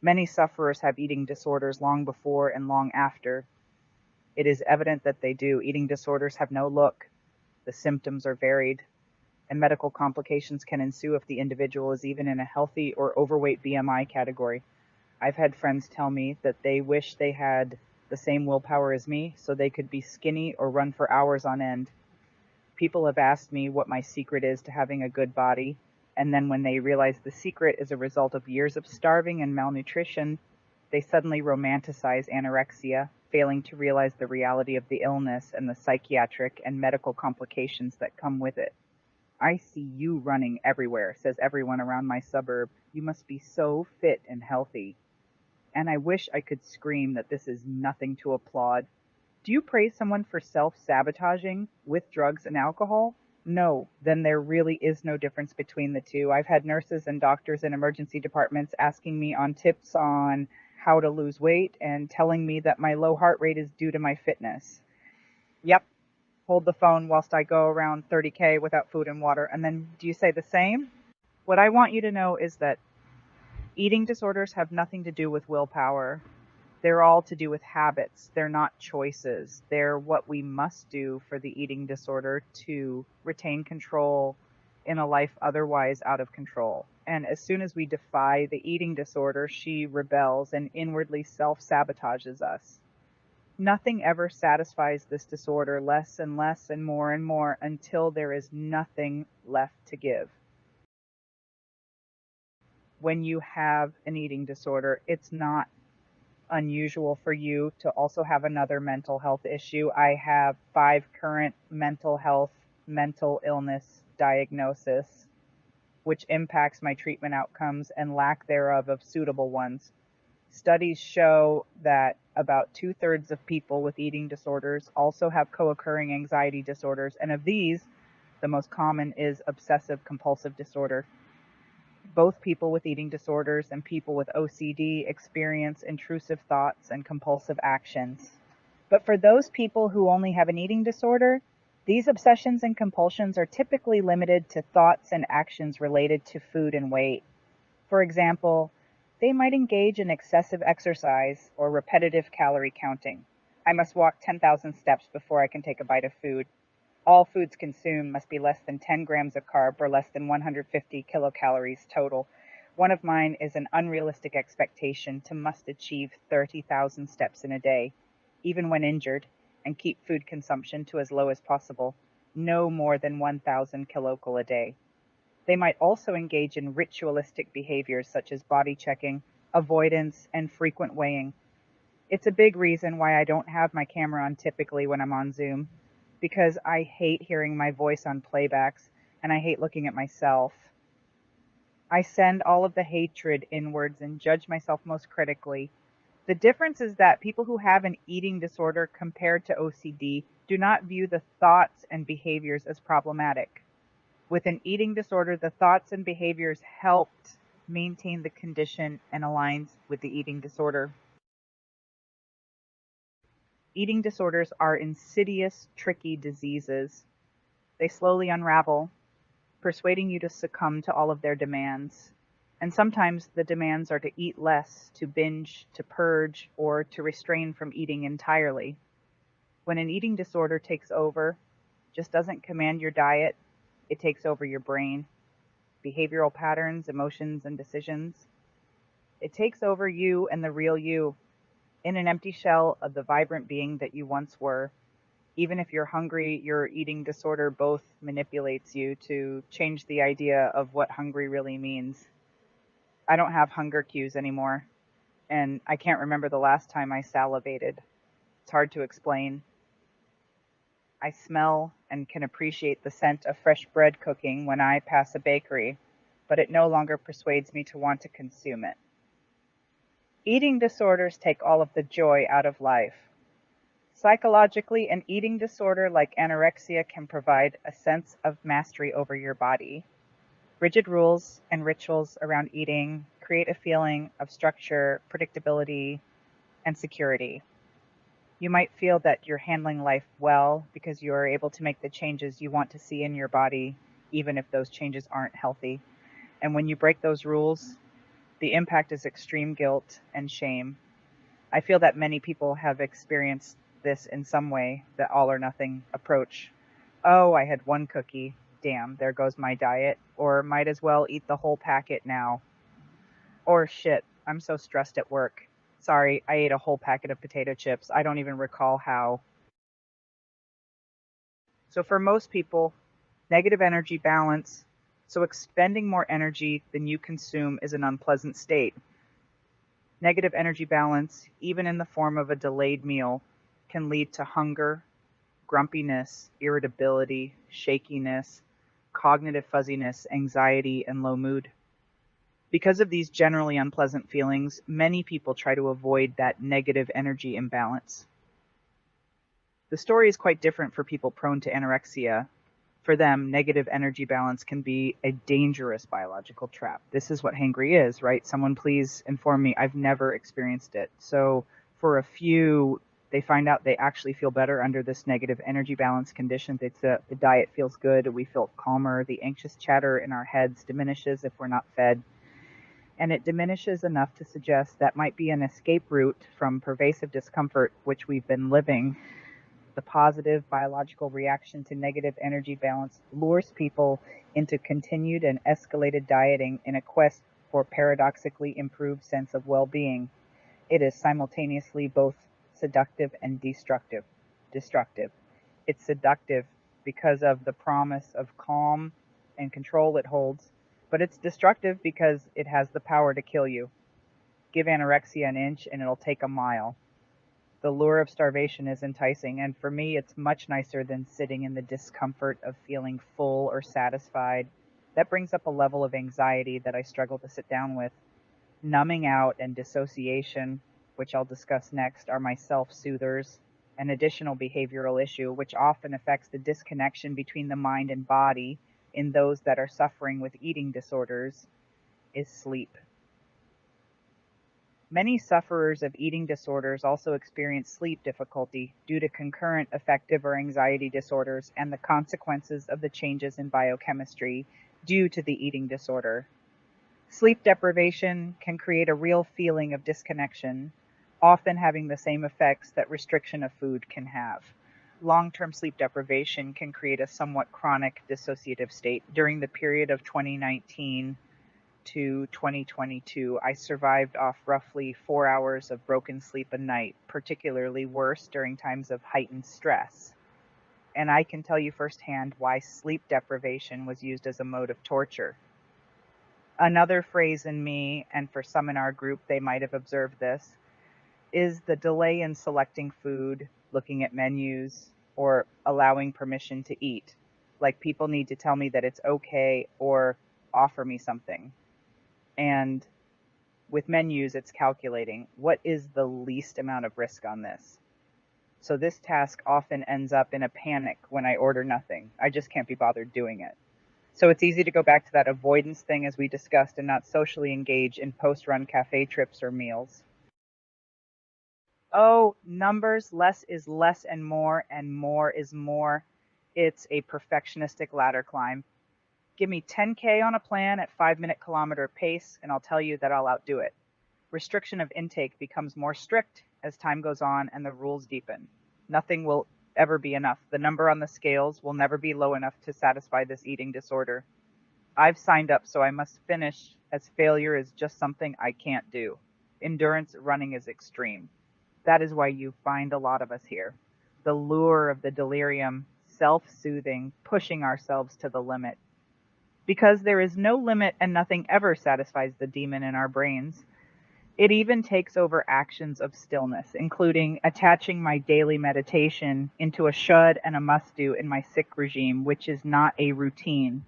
Many sufferers have eating disorders long before and long after. It is evident that they do. Eating disorders have no look. The symptoms are varied, and medical complications can ensue if the individual is even in a healthy or overweight BMI category. I've had friends tell me that they wish they had the same willpower as me so they could be skinny or run for hours on end. People have asked me what my secret is to having a good body, and then when they realize the secret is a result of years of starving and malnutrition, they suddenly romanticize anorexia, failing to realize the reality of the illness and the psychiatric and medical complications that come with it. I see you running everywhere, says everyone around my suburb. You must be so fit and healthy. And I wish I could scream that this is nothing to applaud. Do you praise someone for self-sabotaging with drugs and alcohol? No, then there really is no difference between the two. I've had nurses and doctors in emergency departments asking me on tips on how to lose weight and telling me that my low heart rate is due to my fitness. Yep, hold the phone whilst I go around 30K without food and water. And then do you say the same? What I want you to know is that eating disorders have nothing to do with willpower. They're all to do with habits. They're not choices. They're what we must do for the eating disorder to retain control in a life otherwise out of control. And as soon as we defy the eating disorder, she rebels and inwardly self-sabotages us. Nothing ever satisfies this disorder, less and less and more until there is nothing left to give. When you have an eating disorder, it's not unusual for you to also have another mental health issue. I have 5 current mental illness diagnosis, which impacts my treatment outcomes and lack thereof of suitable ones. Studies show that about 2/3 of people with eating disorders also have co-occurring anxiety disorders, and of these, the most common is obsessive compulsive disorder. Both people with eating disorders and people with OCD experience intrusive thoughts and compulsive actions. But for those people who only have an eating disorder, these obsessions and compulsions are typically limited to thoughts and actions related to food and weight. For example, they might engage in excessive exercise or repetitive calorie counting. I must walk 10,000 steps before I can take a bite of food. All foods consumed must be less than 10 grams of carb or less than 150 kilocalories total. One of mine is an unrealistic expectation to must achieve 30,000 steps in a day, even when injured, and keep food consumption to as low as possible, no more than 1,000 kilocalories a day. They might also engage in ritualistic behaviors such as body checking, avoidance, and frequent weighing. It's a big reason why I don't have my camera on typically when I'm on Zoom, because I hate hearing my voice on playbacks and I hate looking at myself. I send all of the hatred inwards and judge myself most critically. The difference is that people who have an eating disorder compared to OCD do not view the thoughts and behaviors as problematic. With an eating disorder, the thoughts and behaviors helped maintain the condition and aligns with the eating disorder. Eating disorders are insidious, tricky diseases. They slowly unravel, persuading you to succumb to all of their demands. And sometimes the demands are to eat less, to binge, to purge, or to restrain from eating entirely. When an eating disorder takes over, just doesn't command your diet, it takes over your brain, behavioral patterns, emotions, and decisions. It takes over you and the real you, in an empty shell of the vibrant being that you once were. Even if you're hungry, your eating disorder both manipulates you to change the idea of what hungry really means. I don't have hunger cues anymore, and I can't remember the last time I salivated. It's hard to explain. I smell and can appreciate the scent of fresh bread cooking when I pass a bakery, but it no longer persuades me to want to consume it. Eating disorders take all of the joy out of life. Psychologically, an eating disorder like anorexia can provide a sense of mastery over your body. Rigid rules and rituals around eating create a feeling of structure, predictability, and security. You might feel that you're handling life well because you are able to make the changes you want to see in your body, even if those changes aren't healthy. And when you break those rules, the impact is extreme guilt and shame. I feel that many people have experienced this in some way, the all or nothing approach. Oh, I had one cookie. Damn, there goes my diet. Or might as well eat the whole packet now. Or shit, I'm so stressed at work. Sorry, I ate a whole packet of potato chips. I don't even recall how. So for most people, negative energy balance, so expending more energy than you consume is an unpleasant state. Negative energy balance, even in the form of a delayed meal, can lead to hunger, grumpiness, irritability, shakiness, cognitive fuzziness, anxiety, and low mood. Because of these generally unpleasant feelings, many people try to avoid that negative energy imbalance. The story is quite different for people prone to anorexia. For them, negative energy balance can be a dangerous biological trap. This is what hangry is, right? Someone please inform me. I've never experienced it. So for a few, they find out they actually feel better under this negative energy balance condition. The diet feels good. We feel calmer. The anxious chatter in our heads diminishes if we're not fed. And it diminishes enough to suggest that might be an escape route from pervasive discomfort which we've been living. The positive biological reaction to negative energy balance lures people into continued and escalated dieting in a quest for paradoxically improved sense of well-being. It is simultaneously both seductive and destructive. It's seductive because of the promise of calm and control it holds, but it's destructive because it has the power to kill you. Give anorexia an inch and it'll take a mile. The lure of starvation is enticing, and for me, it's much nicer than sitting in the discomfort of feeling full or satisfied. That brings up a level of anxiety that I struggle to sit down with. Numbing out and dissociation, which I'll discuss next, are my self-soothers. An additional behavioral issue, which often affects the disconnection between the mind and body in those that are suffering with eating disorders, is sleep. Many sufferers of eating disorders also experience sleep difficulty due to concurrent affective or anxiety disorders and the consequences of the changes in biochemistry due to the eating disorder. Sleep deprivation can create a real feeling of disconnection, often having the same effects that restriction of food can have. long-term sleep deprivation can create a somewhat chronic dissociative state. During the period of 2019 to 2022, I survived off roughly 4 hours of broken sleep a night, particularly worse during times of heightened stress. And I can tell you firsthand why sleep deprivation was used as a mode of torture. Another phrase in me, and for some in our group, they might have observed this, is the delay in selecting food, looking at menus, or allowing permission to eat. Like people need to tell me that it's okay or offer me something. And with menus, it's calculating what is the least amount of risk on this. So this task often ends up in a panic when I order nothing. I just can't be bothered doing it. So it's easy to go back to that avoidance thing as we discussed and not socially engage in post-run cafe trips or meals. Oh, numbers, less is less and more is more. It's a perfectionistic ladder climb. Give me 10K on a plan at 5-minute kilometer pace, and I'll tell you that I'll outdo it. Restriction of intake becomes more strict as time goes on and the rules deepen. Nothing will ever be enough. The number on the scales will never be low enough to satisfy this eating disorder. I've signed up, so I must finish, as failure is just something I can't do. Endurance running is extreme. That is why you find a lot of us here. The lure of the delirium, self-soothing, pushing ourselves to the limit. Because there is no limit and nothing ever satisfies the demon in our brains. It even takes over actions of stillness, including attaching my daily meditation into a should and a must do in my sick regime, which is not a routine.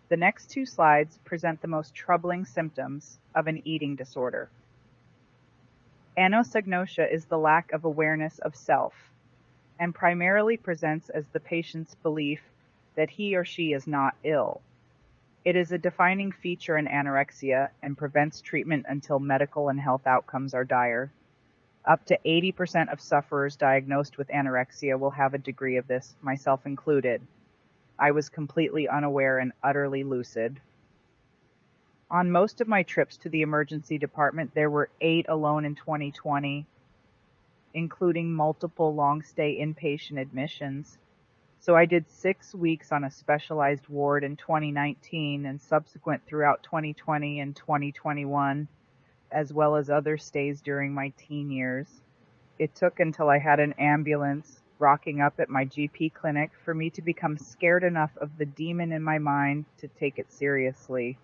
The next 2 slides present the most troubling symptoms of an eating disorder. Anosognosia is the lack of awareness of self, and primarily presents as the patient's belief that he or she is not ill. It is a defining feature in anorexia and prevents treatment until medical and health outcomes are dire. Up to 80% of sufferers diagnosed with anorexia will have a degree of this, myself included. I was completely unaware and utterly lucid. On most of my trips to the emergency department, there were 8 alone in 2020, including multiple long-stay inpatient admissions. So I did 6 weeks on a specialized ward in 2019 and subsequent throughout 2020 and 2021, as well as other stays during my teen years. It took until I had an ambulance rocking up at my GP clinic for me to become scared enough of the demon in my mind to take it seriously.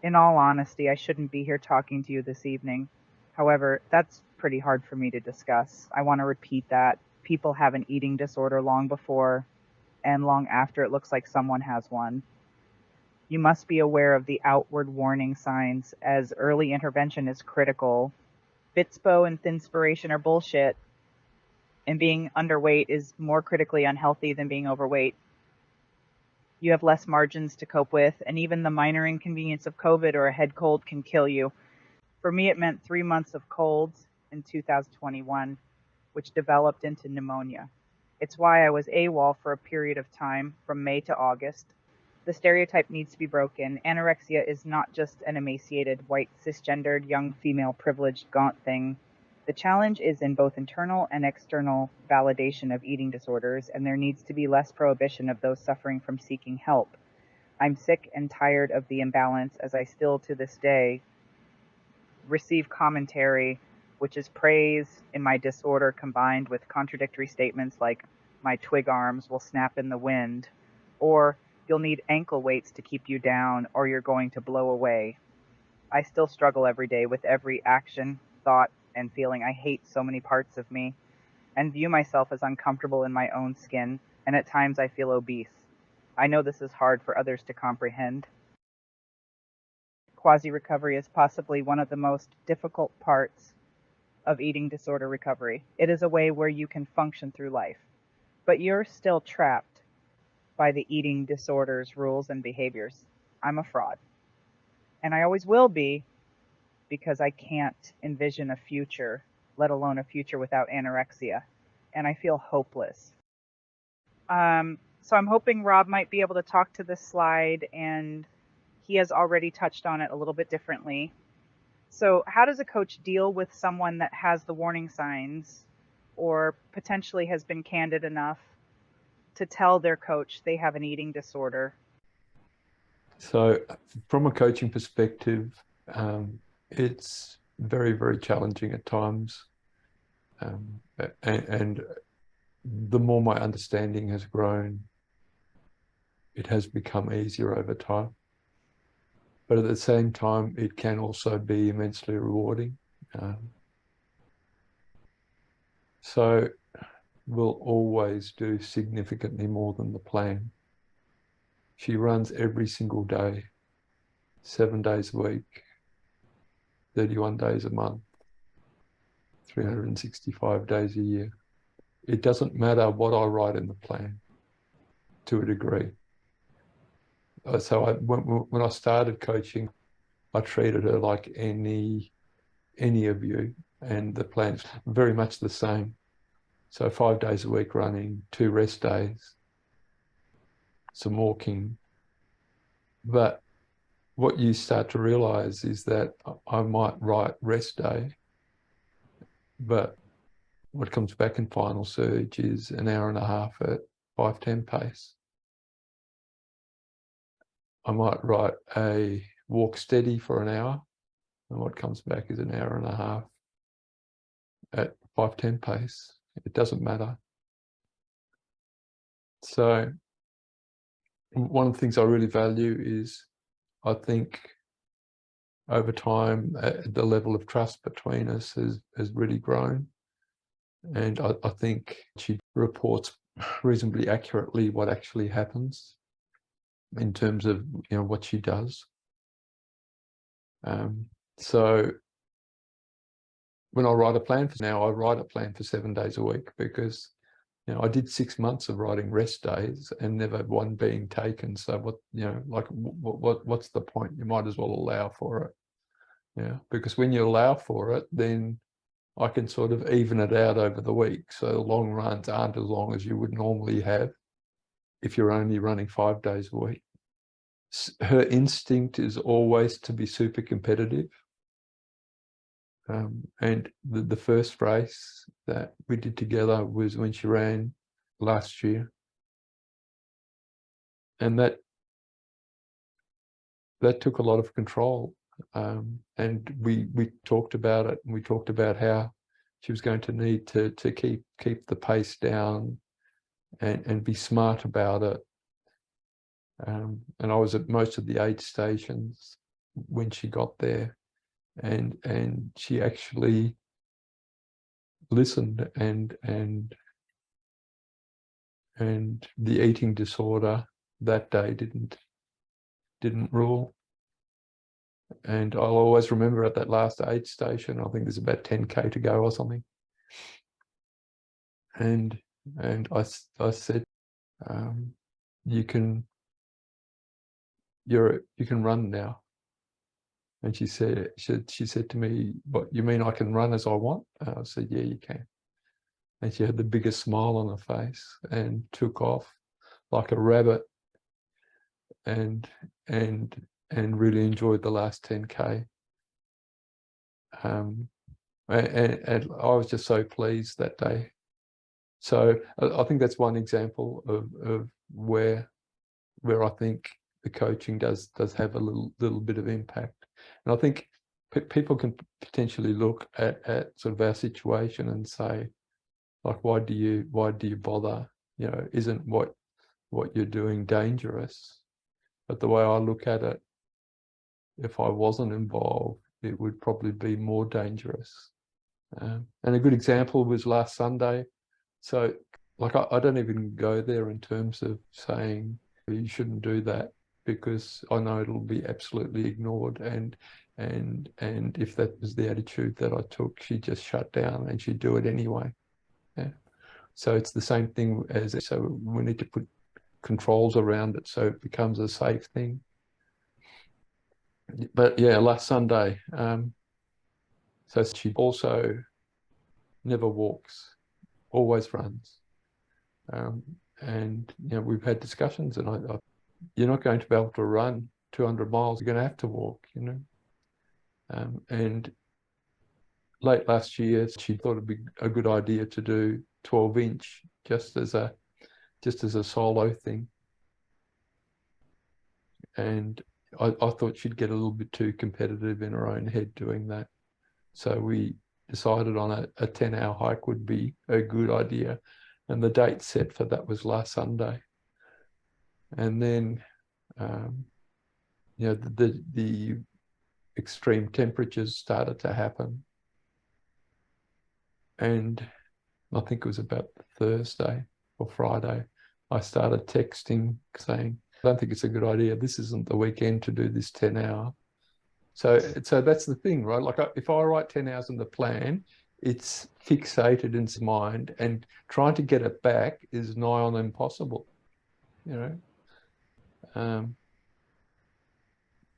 In all honesty, I shouldn't be here talking to you this evening. However, that's pretty hard for me to discuss. I want to repeat that. People have an eating disorder long before and long after it looks like someone has one. You must be aware of the outward warning signs, as early intervention is critical. Fitspo and Thinspiration are bullshit, and being underweight is more critically unhealthy than being overweight. You have less margins to cope with, and even the minor inconvenience of COVID or a head cold can kill you. For me, it meant 3 months of colds in 2021, which developed into pneumonia. It's why I was AWOL for a period of time from May to August. The stereotype needs to be broken. Anorexia is not just an emaciated, white, cisgendered, young female privileged gaunt thing. The challenge is in both internal and external validation of eating disorders, and there needs to be less prohibition of those suffering from seeking help. I'm sick and tired of the imbalance, as I still to this day receive commentary which is praise in my disorder combined with contradictory statements like my twig arms will snap in the wind, or you'll need ankle weights to keep you down, or you're going to blow away. I still struggle every day with every action, thought, and feeling. I hate so many parts of me and view myself as uncomfortable in my own skin, and at times I feel obese. I know this is hard for others to comprehend. Quasi-recovery is possibly one of the most difficult parts of eating disorder recovery. It is a way where you can function through life, but you're still trapped by the eating disorder's rules and behaviors. I'm a fraud, and I always will be, because I can't envision a future, let alone a future without anorexia, and I feel hopeless. So I'm hoping Rob might be able to talk to this slide, and he has already touched on it a little bit differently. So how does a coach deal with someone that has the warning signs or potentially has been candid enough to tell their coach they have an eating disorder? So from a coaching perspective, it's very, very challenging at times. And the more my understanding has grown, it has become easier over time. But at the same time, it can also be immensely rewarding. So we'll always do significantly more than the plan. She runs every single day, 7 days a week, 31 days a month, 365 days a year. It doesn't matter what I write in the plan, to a degree. So when I started coaching, I treated her like any of you, and the plan's very much the same. So 5 days a week running, 2 rest days, some walking. But what you start to realize is that I might write rest day, but what comes back in final surge is an hour and a half at 5:10 pace. I might write a walk steady for an hour, and what comes back is an hour and a half at 5:10 pace. It doesn't matter. So one of the things I really value is, I think over time, the level of trust between us has really grown. And I think she reports reasonably accurately what actually happens in terms of, what she does. So when I write a plan for now, I write a plan for 7 days a week, because I did 6 months of writing rest days and never one being taken. So what's the point? You might as well allow for it. Yeah, because when you allow for it, then I can sort of even it out over the week. So long runs aren't as long as you would normally have if you're only running 5 days a week. Her instinct is always to be super competitive. And the first race that we did together was when she ran last year. And that took a lot of control. And we talked about it, and we talked about how she was going to need to keep the pace down and be smart about it. And I was at most of the aid stations when she got there, and she actually listened, and the eating disorder that day didn't rule. And I'll always remember at that last aid station, I think there's about 10K to go or something. And I said, you can run now. And she said to me, "What, you mean I can run as I want?" I said, "Yeah, you can." And she had the biggest smile on her face and took off like a rabbit, and really enjoyed the last 10K. And I was just so pleased that day. So I think that's one example of where I think the coaching does have a little bit of impact. And I think people can potentially look at sort of our situation and say, like, why do you bother? Isn't what you're doing dangerous? But the way I look at it, if I wasn't involved, it would probably be more dangerous. And a good example was last Sunday. So, like, I don't even go there in terms of saying you shouldn't do that, because I know it'll be absolutely ignored. And if that was the attitude that I took, she'd just shut down and she'd do it anyway. Yeah. So it's the same thing so we need to put controls around it so it becomes a safe thing. But yeah, last Sunday, so she also never walks, always runs. And we've had discussions, and you're not going to be able to run 200 miles. You're going to have to walk. And late last year, she thought it'd be a good idea to do 12-inch just as a solo thing. And I thought she'd get a little bit too competitive in her own head doing that. So we decided on a 10-hour hike would be a good idea. And the date set for that was last Sunday. And then, the extreme temperatures started to happen. And I think it was about Thursday or Friday, I started texting saying, I don't think it's a good idea. This isn't the weekend to do this 10-hour. So that's the thing, right? Like if I write 10 hours in the plan, it's fixated in its mind, and trying to get it back is nigh on impossible,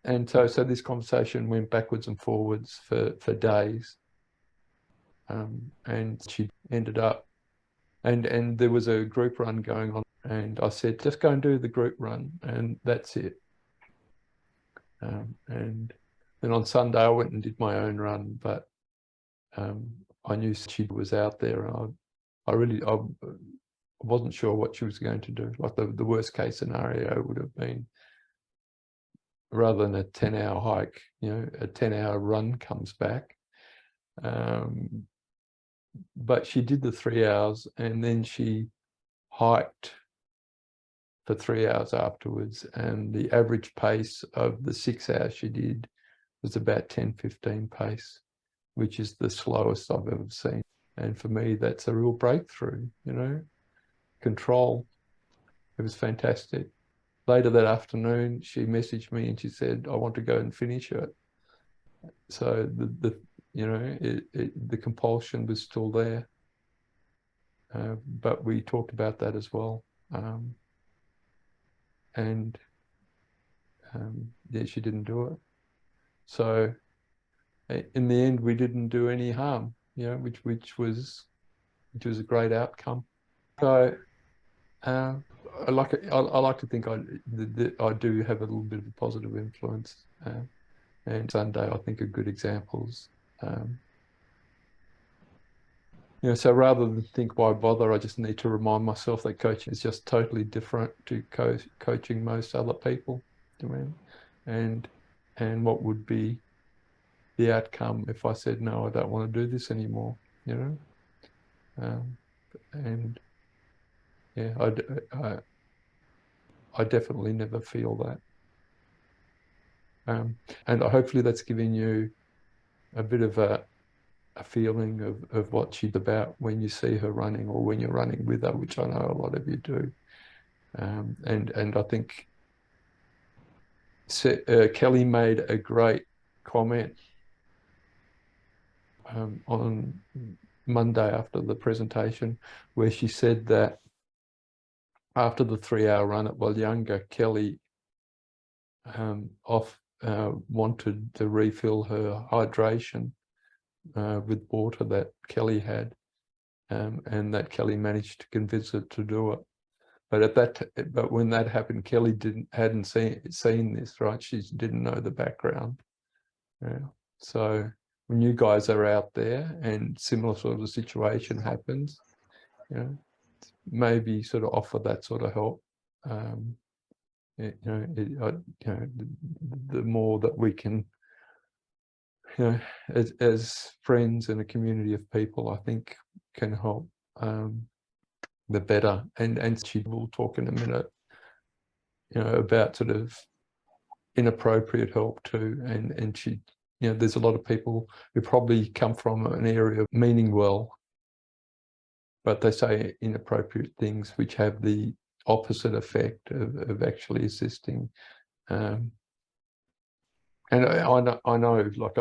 and so this conversation went backwards and forwards for days. And she ended up, and there was a group run going on, and I said, just go and do the group run, and that's it. And then on Sunday, I went and did my own run, but I knew she was out there, and I wasn't sure what she was going to do. Like the worst case scenario would have been, rather than a 10-hour hike, a 10-hour run comes back. But she did the 3 hours, and then she hiked for 3 hours afterwards. And the average pace of the 6 hours she did was about 10-15 pace, which is the slowest I've ever seen. And for me, that's a real breakthrough, control. It was fantastic. Later that afternoon, she messaged me and she said, I want to go and finish it. So the compulsion was still there. But we talked about that as well. She didn't do it. So in the end, we didn't do any harm, which was a great outcome. So I like to think I do have a little bit of a positive influence. And Sunday, I think, are good examples. So rather than think, why bother, I just need to remind myself that coaching is just totally different to coaching most other people. And what would be the outcome if I said, no, I don't want to do this anymore, and yeah, I definitely never feel that. And hopefully that's giving you a bit of a feeling of what she's about when you see her running, or when you're running with her, which I know a lot of you do. And I think Kelly made a great comment on Monday after the presentation, where she said that after the 3-hour run at Walyunga, Kelly wanted to refill her hydration with water that Kelly had, and that Kelly managed to convince her to do it. But when that happened, Kelly hadn't seen this, right? She didn't know the background. So when you guys are out there and similar sort of situation happens, maybe sort of offer that sort of help. The more that we can, as friends and a community of people, I think can help, the better. And she will talk in a minute, about sort of inappropriate help too. And she, there's a lot of people who probably come from an area of meaning well, but they say inappropriate things which have the opposite effect of actually assisting. And I know, like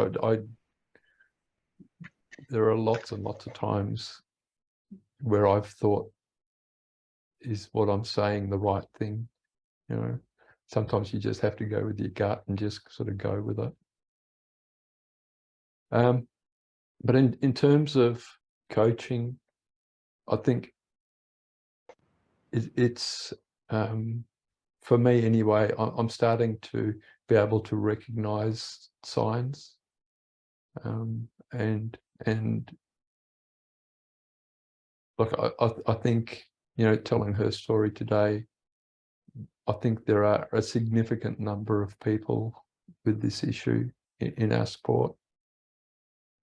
there are lots and lots of times where I've thought, is what I'm saying the right thing? Sometimes you just have to go with your gut and just sort of go with it. But in terms of coaching, I think it's for me anyway, I'm starting to be able to recognize signs, and And look, I think, telling her story today, I think there are a significant number of people with this issue in our sport.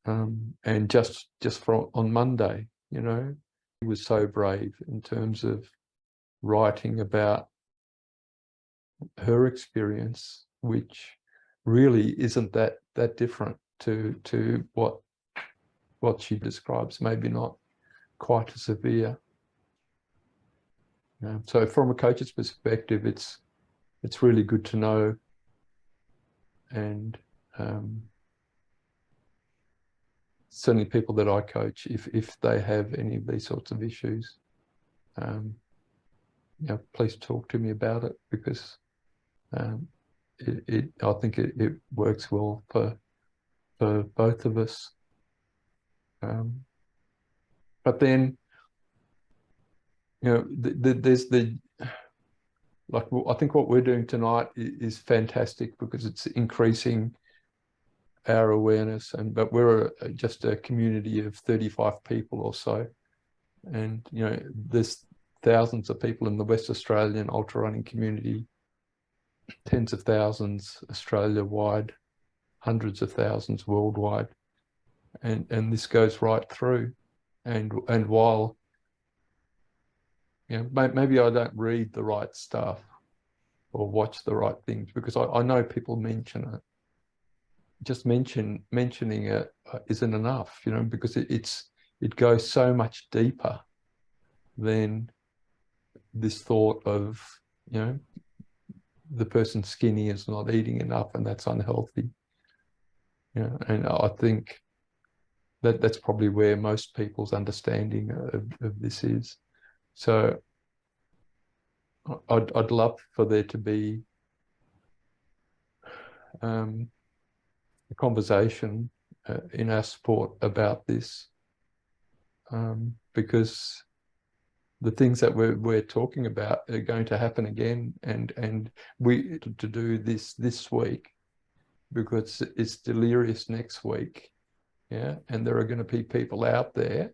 And just on Monday, he was so brave in terms of writing about her experience, which really isn't that different to what she describes, maybe not quite as severe. So from a coach's perspective, it's really good to know, and certainly people that I coach, if they have any of these sorts of issues, please talk to me about it, because I think it works well for both of us. But then, there's I think what we're doing tonight is fantastic, because it's increasing our awareness, but we're just a community of 35 people or so, and there's thousands of people in the West Australian ultra running community, tens of thousands Australia-wide, hundreds of thousands worldwide, and this goes right through. And while maybe I don't read the right stuff or watch the right things, because I know people mention it, just mentioning it isn't enough, because it goes so much deeper than this thought of, the person's skinny is not eating enough and that's unhealthy. And I think that's probably where most people's understanding of this is. So I'd love for there to be a conversation in our sport about this, because the things that we're talking about are going to happen again, and we to do this week, because it's delirious next week, and there are going to be people out there,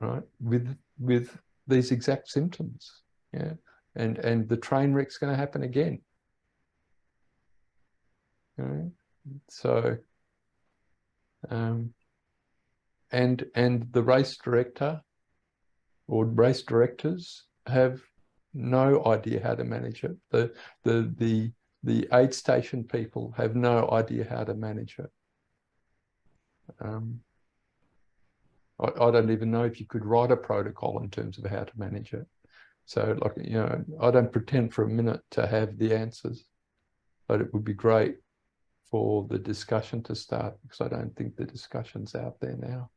right, with these exact symptoms, and the train wreck's going to happen again. So and the race director or race directors have no idea how to manage it. The aid station people have no idea how to manage it. I don't even know if you could write a protocol in terms of how to manage it. So, I don't pretend for a minute to have the answers, but it would be great for the discussion to start, because I don't think the discussion's out there now.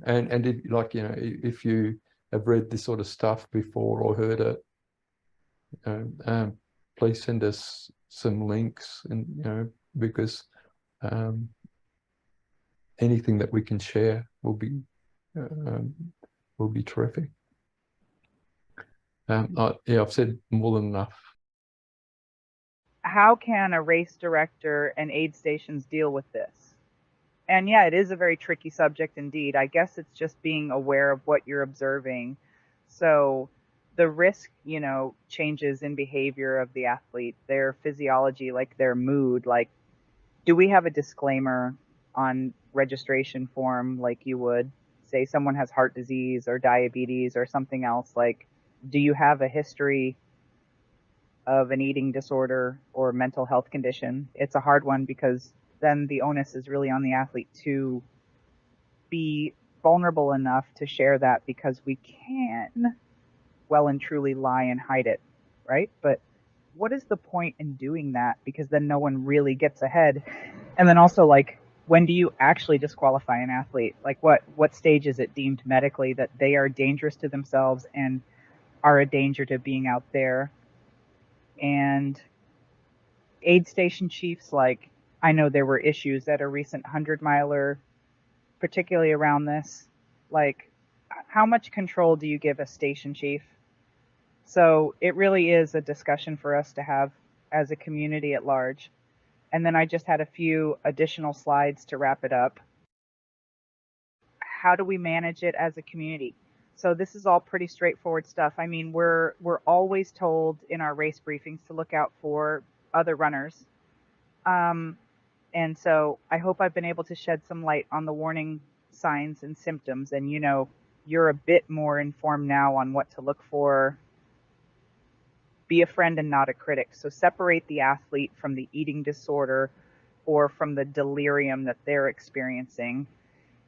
And if you have read this sort of stuff before or heard it, please send us some links, and because anything that we can share will be terrific. I've said more than enough. How can a race director and aid stations deal with this? And yeah, it is a very tricky subject indeed. I guess it's just being aware of what you're observing. So the risk, changes in behavior of the athlete, their physiology, like their mood, like, do we have a disclaimer on registration form, like you would say someone has heart disease or diabetes or something else? Like, do you have a history of an eating disorder or mental health condition? It's a hard one, because then the onus is really on the athlete to be vulnerable enough to share that, because we can well and truly lie and hide it, right? But what is the point in doing that? Because then no one really gets ahead. And then also, like, when do you actually disqualify an athlete? Like, what stage is it deemed medically that they are dangerous to themselves and are a danger to being out there? And aid station chiefs, like, I know there were issues at a recent 100-miler, particularly around this. Like, how much control do you give a station chief? So it really is a discussion for us to have as a community at large. And then I just had a few additional slides to wrap it up. How do we manage it as a community? So this is all pretty straightforward stuff. I mean, we're always told in our race briefings to look out for other runners. And so I hope I've been able to shed some light on the warning signs and symptoms. And, you know, you're a bit more informed now on what to look for. Be a friend and not a critic. So separate the athlete from the eating disorder or from the delirium that they're experiencing.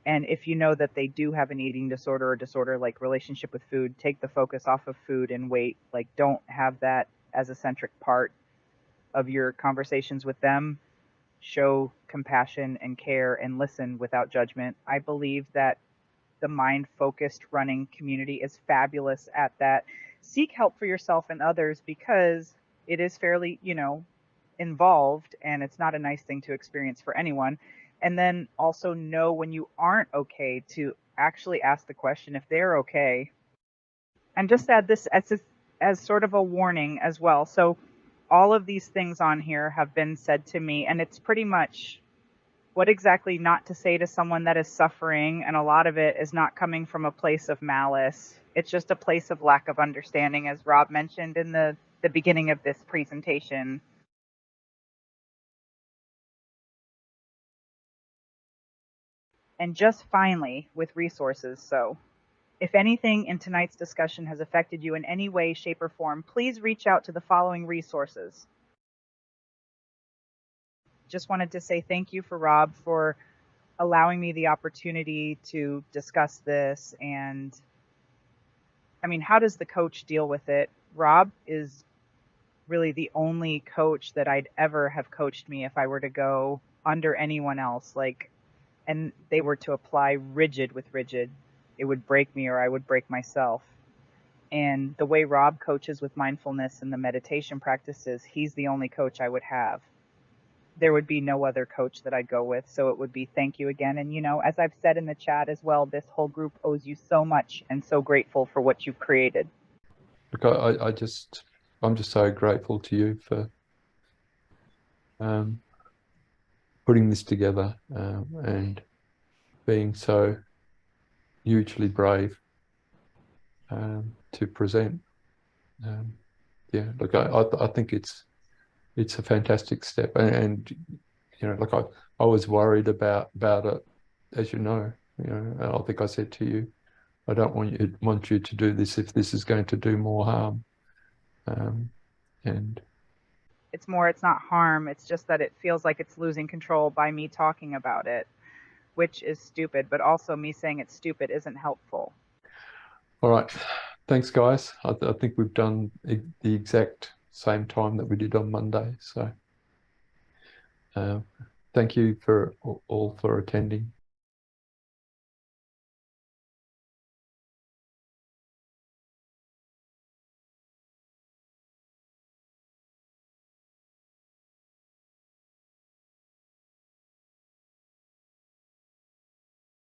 And if you know that they do have an eating disorder or disorder like relationship with food, take the focus off of food and weight. Like, don't have that as a centric part of your conversations with them. Show compassion and care and listen without judgment. I believe that the mind-focused running community is fabulous at that. Seek help for yourself and others because it is fairly, you know, involved and it's not a nice thing to experience for anyone. And then also know when you aren't okay to actually ask the question if they're okay. And just add this as sort of a warning as well. So all of these things on here have been said to me, and it's pretty much what exactly not to say to someone that is suffering, and a lot of it is not coming from a place of malice. It's just a place of lack of understanding, as Rob mentioned in the beginning of this presentation. And just finally, with resources. So if anything in tonight's discussion has affected you in any way, shape, or form, please reach out to the following resources. Just wanted to say thank you for Rob for allowing me the opportunity to discuss this. And I mean, how does the coach deal with it? Rob is really the only coach that I'd ever have coached me if I were to go under anyone else. Like, and they were to apply rigid with rigid, it would break me or I would break myself. And the way Rob coaches with mindfulness and the meditation practices, he's the only coach I would have. There would be no other coach that I'd go with. So it would be thank you again. And, you know, as I've said in the chat as well, this whole group owes you so much and so grateful for what you've created. Look, I'm just so grateful to you for putting this together and being so hugely brave to present. Yeah, look, I think it's a fantastic step, and you know, like I was worried about it, as you know, and I think I said to you, I don't want you to do this if this is going to do more harm, and It's not harm. It's just that it feels like it's losing control by me talking about it, which is stupid, but also me saying it's stupid isn't helpful. All right, thanks guys. I think we've done the exact same time that we did on Monday, so thank you for all for attending.